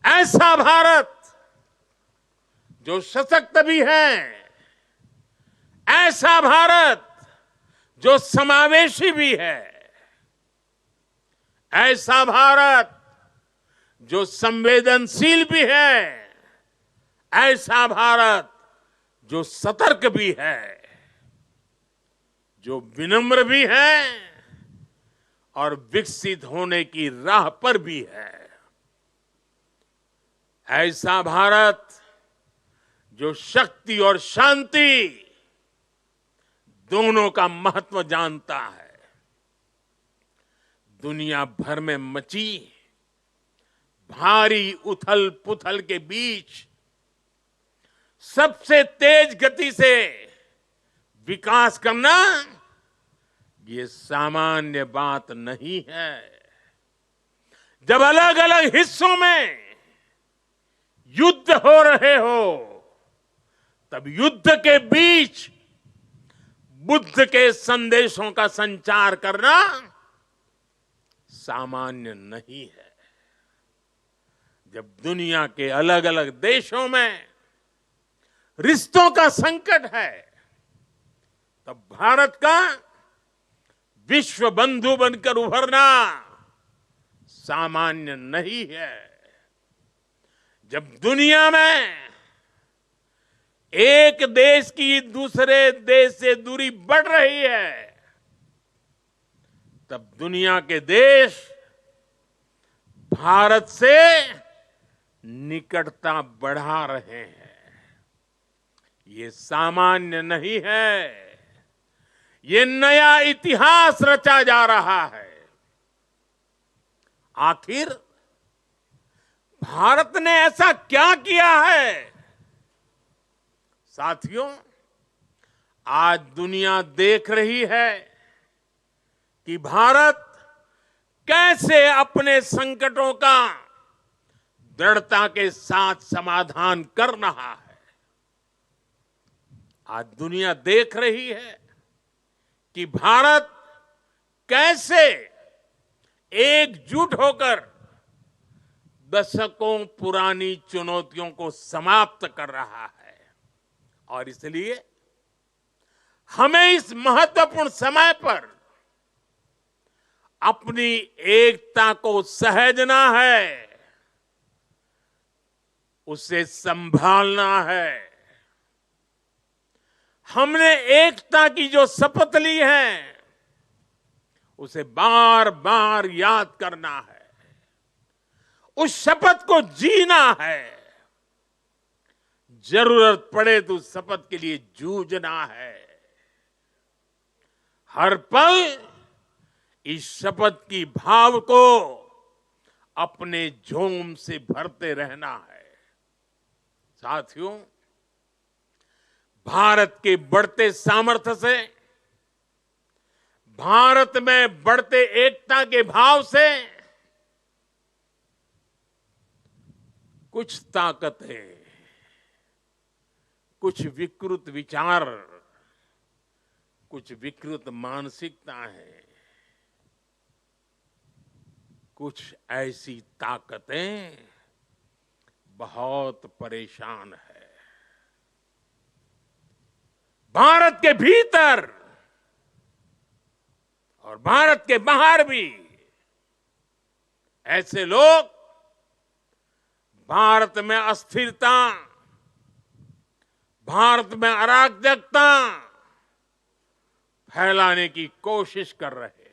ऐसा भारत जो सशक्त भी है, ऐसा भारत जो समावेशी भी है, ऐसा भारत जो संवेदनशील भी है, ऐसा भारत जो सतर्क भी है, जो विनम्र भी है और विकसित होने की राह पर भी है। ऐसा भारत जो शक्ति और शांति दोनों का महत्व जानता है। दुनिया भर में मची भारी उथल पुथल के बीच सबसे तेज गति से विकास करना ये सामान्य बात नहीं है। जब अलग अलग हिस्सों में युद्ध हो रहे हो, तब युद्ध के बीच बुद्ध के संदेशों का संचार करना सामान्य नहीं है। जब दुनिया के अलग अलग देशों में रिश्तों का संकट है, तब भारत का विश्व बंधु बनकर उभरना सामान्य नहीं है। जब दुनिया में एक देश की दूसरे देश से दूरी बढ़ रही है, तब दुनिया के देश भारत से निकटता बढ़ा रहे हैं। ये सामान्य नहीं है, ये नया इतिहास रचा जा रहा है। आखिर भारत ने ऐसा क्या किया है? साथियों, आज दुनिया देख रही है कि भारत कैसे अपने संकटों का दृढ़ता के साथ समाधान कर रहा है। आज दुनिया देख रही है कि भारत कैसे एकजुट होकर दशकों पुरानी चुनौतियों को समाप्त कर रहा है। और इसलिए हमें इस महत्वपूर्ण समय पर अपनी एकता को सहेजना है, उसे संभालना है। हमने एकता की जो शपथ ली है, उसे बार बार याद करना है, उस शपथ को जीना है। जरूरत पड़े तो उस शपथ के लिए जूझना है। हर पल इस शपथ की भाव को अपने जोम से भरते रहना है। साथियों, भारत के बढ़ते सामर्थ्य से, भारत में बढ़ते एकता के भाव से कुछ ताकतें, कुछ विकृत विचार, कुछ विकृत मानसिकता है, कुछ ऐसी ताकतें बहुत परेशान है। भारत के भीतर और भारत के बाहर भी ऐसे लोग भारत में अस्थिरता, भारत में अराजकता फैलाने की कोशिश कर रहे हैं।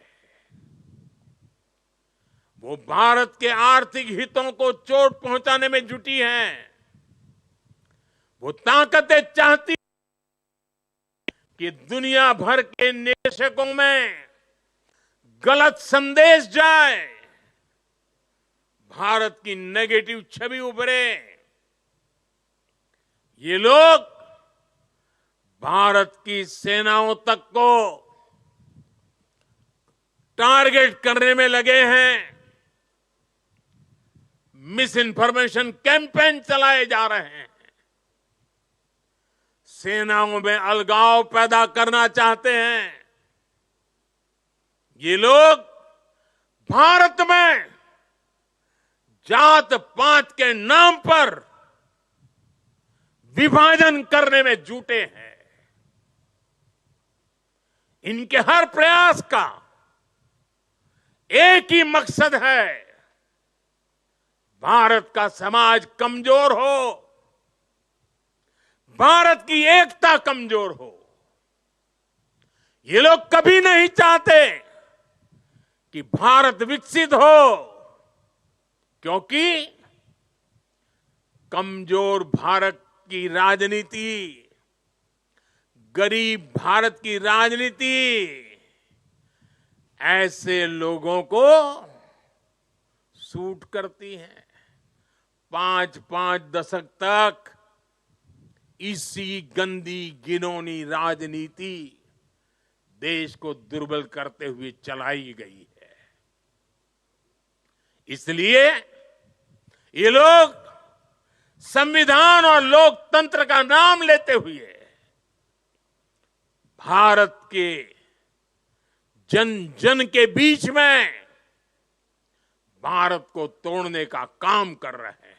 वो भारत के आर्थिक हितों को चोट पहुंचाने में जुटी हैं। वो ताकतें चाहती कि दुनिया भर के निवेशकों में गलत संदेश जाए, भारत की नेगेटिव छवि उभरे। ये लोग भारत की सेनाओं तक को टारगेट करने में लगे हैं। मिस इन्फॉर्मेशन कैंपेन चलाए जा रहे हैं। सेनाओं में अलगाव पैदा करना चाहते हैं। ये लोग भारत में जात पात के नाम पर विभाजन करने में जुटे हैं। इनके हर प्रयास का एक ही मकसद है, भारत का समाज कमजोर हो, भारत की एकता कमजोर हो। ये लोग कभी नहीं चाहते कि भारत विकसित हो, क्योंकि कमजोर भारत की राजनीति, गरीब भारत की राजनीति ऐसे लोगों को सूट करती है। 5-5 दशक तक इसी गंदी घिनौनी राजनीति देश को दुर्बल करते हुए चलाई गई है। इसलिए ये लोग संविधान और लोकतंत्र का नाम लेते हुए भारत के जन जन के बीच में भारत को तोड़ने का काम कर रहे हैं।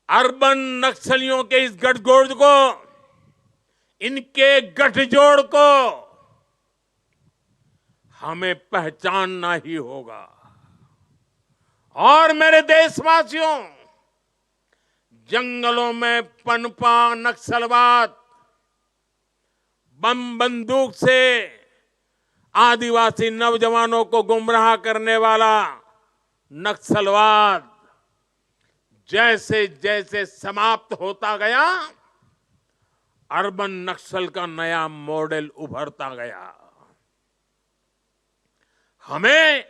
अर्बन नक्सलियों के इस गठजोड़ को, इनके गठजोड़ को हमें पहचानना ही होगा। और मेरे देशवासियों, जंगलों में पनपा नक्सलवाद, बम बंदूक से आदिवासी नौजवानों को गुमराह करने वाला नक्सलवाद जैसे जैसे समाप्त होता गया, अर्बन नक्सल का नया मॉडल उभरता गया। हमें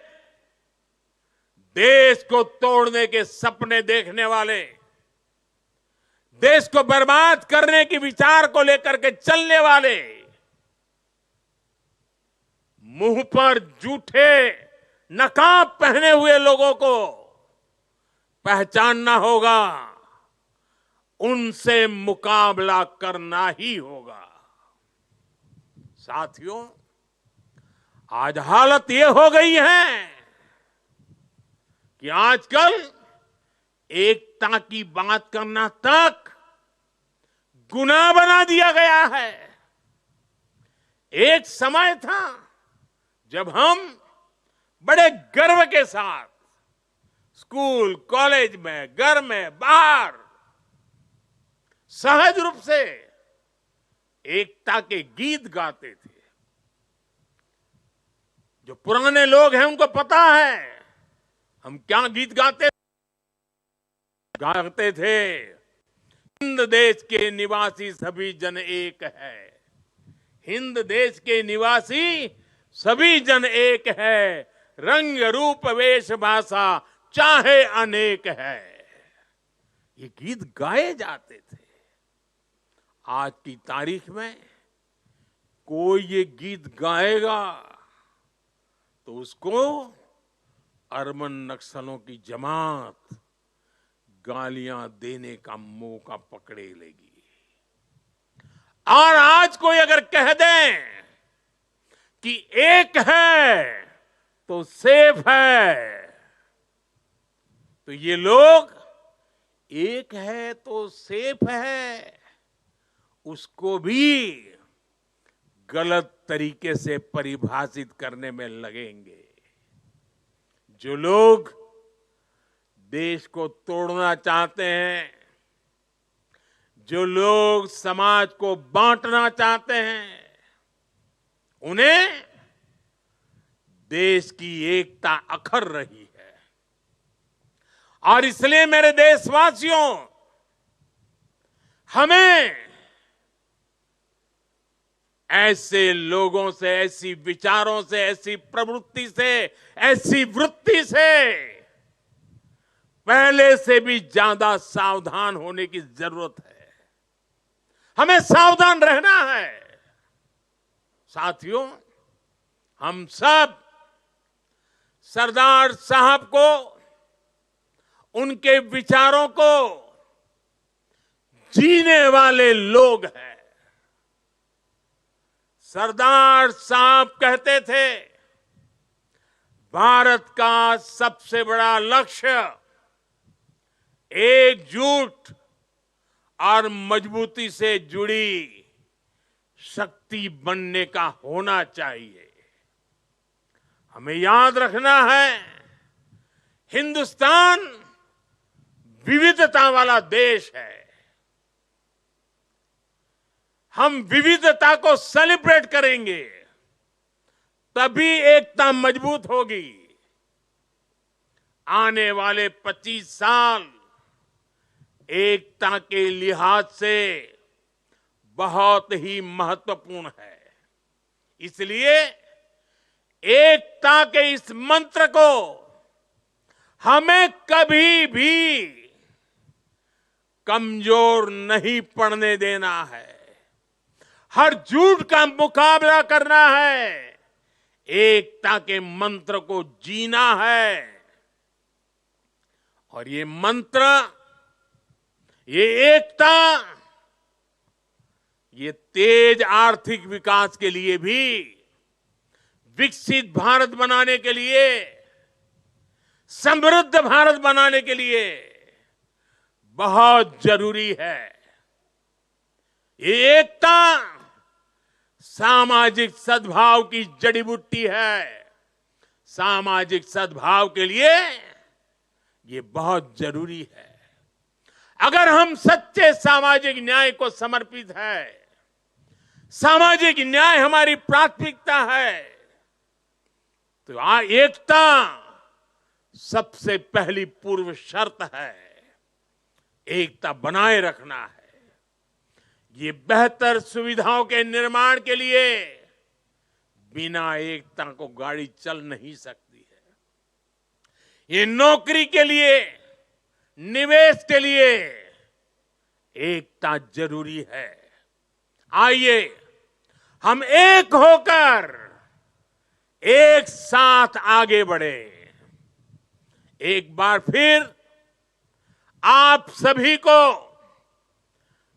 देश को तोड़ने के सपने देखने वाले, देश को बर्बाद करने के विचार को लेकर के चलने वाले, मुंह पर जूठे नकाब पहने हुए लोगों को पहचानना होगा, उनसे मुकाबला करना ही होगा। साथियों, आज हालत ये हो गई है कि आजकल एकता की बात करना तक गुनाह बना दिया गया है। एक समय था जब हम बड़े गर्व के साथ स्कूल, कॉलेज में, घर में, बाहर सहज रूप से एकता के गीत गाते थे। जो पुराने लोग हैं उनको पता है हम क्या गीत गाते थे। हिंद देश के निवासी सभी जन एक है, हिंद देश के निवासी सभी जन एक है, रंग रूप वेश भाषा चाहे अनेक है। ये गीत गाए जाते थे। आज की तारीख में कोई ये गीत गाएगा तो उसको अर्बन नक्सलों की जमात गालियां देने का मौका पकड़े लेगी। और आज कोई अगर कह दें कि एक है तो सेफ है, तो ये लोग एक है तो सेफ है उसको भी गलत तरीके से परिभाषित करने में लगेंगे। जो लोग देश को तोड़ना चाहते हैं, जो लोग समाज को बांटना चाहते हैं, उन्हें देश की एकता अखर रही है। और इसलिए मेरे देशवासियों, हमें ऐसे लोगों से, ऐसी विचारों से, ऐसी प्रवृत्ति से, ऐसी वृत्ति से पहले से भी ज्यादा सावधान होने की जरूरत है। हमें सावधान रहना है। साथियों, हम सब सरदार साहब को, उनके विचारों को जीने वाले लोग हैं। सरदार साहब कहते थे, भारत का सबसे बड़ा लक्ष्य एकजुट और मजबूती से जुड़ी शक्ति बनने का होना चाहिए। हमें याद रखना है, हिंदुस्तान विविधता वाला देश है। हम विविधता को सेलिब्रेट करेंगे, तभी एकता मजबूत होगी। आने वाले 25 साल एकता के लिहाज से बहुत ही महत्वपूर्ण है। इसलिए एकता के इस मंत्र को हमें कभी भी कमजोर नहीं पड़ने देना है। हर झूठ का मुकाबला करना है, एकता के मंत्र को जीना है। और ये मंत्र, ये एकता, ये तेज आर्थिक विकास के लिए भी, विकसित भारत बनाने के लिए, समृद्ध भारत बनाने के लिए बहुत जरूरी है। ये एकता सामाजिक सद्भाव की जड़ी बूटी है। सामाजिक सद्भाव के लिए ये बहुत जरूरी है। अगर हम सच्चे सामाजिक न्याय को समर्पित है, सामाजिक न्याय हमारी प्राथमिकता है, तो एकता सबसे पहली पूर्व शर्त है। एकता बनाए रखना है। ये बेहतर सुविधाओं के निर्माण के लिए बिना एकता को गाड़ी चल नहीं सकती है। ये नौकरी के लिए, निवेश के लिए एकता जरूरी है। आइए हम एक होकर एक साथ आगे बढ़े। एक बार फिर आप सभी को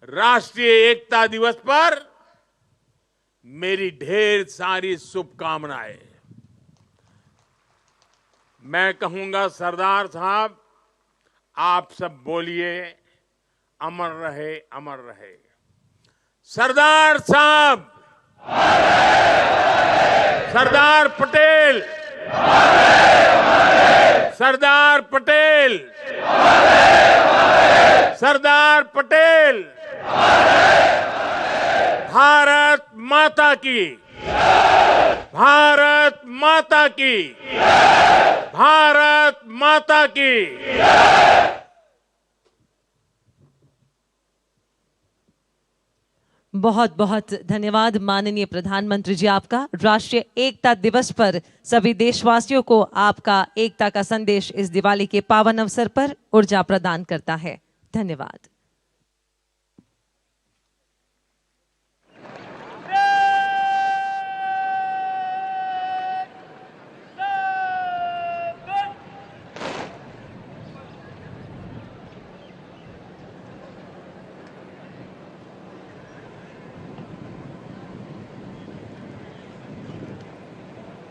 राष्ट्रीय एकता दिवस पर मेरी ढेर सारी शुभकामनाएं। मैं कहूंगा, सरदार साहब, आप सब बोलिए, अमर रहे, अमर रहे। सरदार साहब, सरदार पटेल, सरदार पटेल, सरदार पटेल। भारत माता की, भारत माता की, भारत माता की। बहुत बहुत धन्यवाद माननीय प्रधानमंत्री जी आपका। राष्ट्रीय एकता दिवस पर सभी देशवासियों को आपका एकता का संदेश इस दिवाली के पावन अवसर पर ऊर्जा प्रदान करता है। धन्यवाद।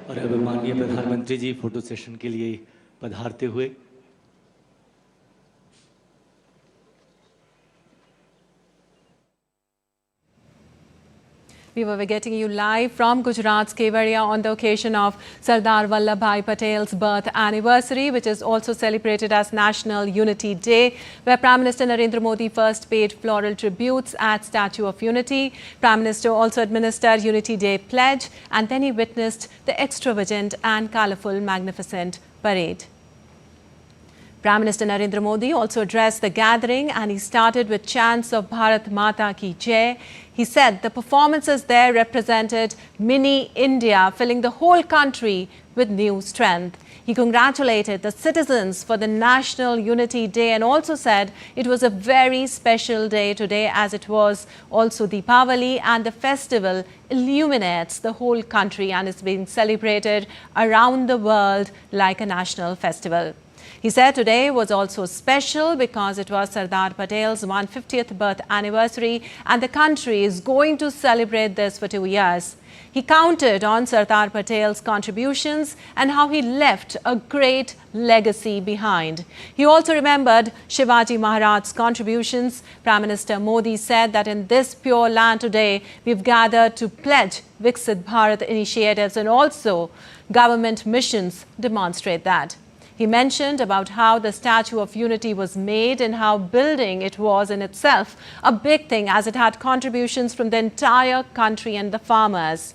और अब माननीय प्रधानमंत्री जी फोटो सेशन के लिए पधारते हुए We were getting you live from Gujarat's Kevadia on the occasion of Sardar Vallabhbhai Patel's birth anniversary, which is also celebrated as National Unity Day, where Prime Minister Narendra Modi first paid floral tributes at Statue of Unity. Prime Minister also administered Unity Day pledge, and then he witnessed the extravagant and colourful magnificent parade. Prime Minister Narendra Modi also addressed the gathering, and he started with chants of Bharat Mata Ki Jai. He said the performances there represented mini India, filling the whole country with new strength. He congratulated the citizens for the National Unity Day and also said it was a very special day today, as it was also Deepavali, and the festival illuminates the whole country and is being celebrated around the world like a national festival. He said today was also special because it was Sardar Patel's 150th birth anniversary and the country is going to celebrate this for 2 years. He counted on Sardar Patel's contributions and how he left a great legacy behind. He also remembered Shivaji Maharaj's contributions. Prime Minister Modi said that in this pure land today, we've gathered to pledge Viksit Bharat initiatives, and also government missions demonstrate that. He mentioned about how the Statue of Unity was made and how building it was in itself a big thing, as it had contributions from the entire country and the farmers.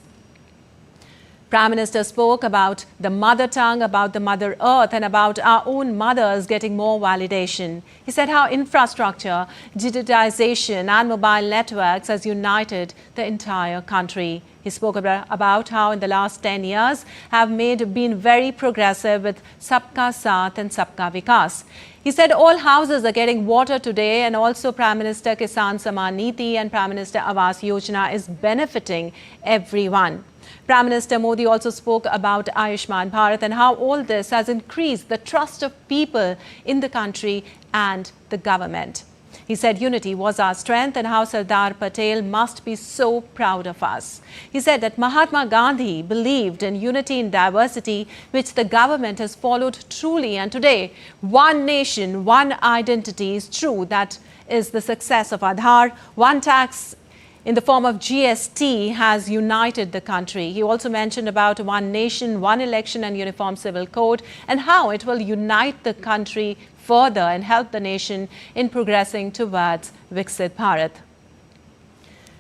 Prime Minister spoke about the mother tongue, about the Mother Earth, and about our own mothers getting more validation. He said how infrastructure, digitization and mobile networks has united the entire country. He spoke about how in the last 10 years have been very progressive with Sabka Saath and Sabka Vikas. He said all houses are getting water today, and also Prime Minister Kisan Samman Nidhi and Prime Minister Awas Yojana is benefiting everyone. Prime Minister Modi also spoke about Ayushman Bharat and how all this has increased the trust of people in the country and the government. He said unity was our strength and how Sardar Patel must be so proud of us. He said that Mahatma Gandhi believed in unity in diversity, which the government has followed truly. And today, one nation, one identity is true. That is the success of Aadhaar. One tax in the form of GST has united the country. He also mentioned about one nation, one election and uniform civil code, and how it will unite the country further and help the nation in progressing towards Viksit Bharat.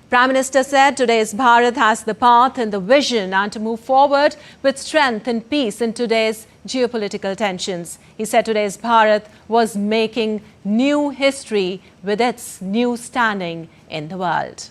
Prime Minister said today's Bharat has the path and the vision and to move forward with strength and peace in today's geopolitical tensions. He said today's Bharat was making new history with its new standing in the world.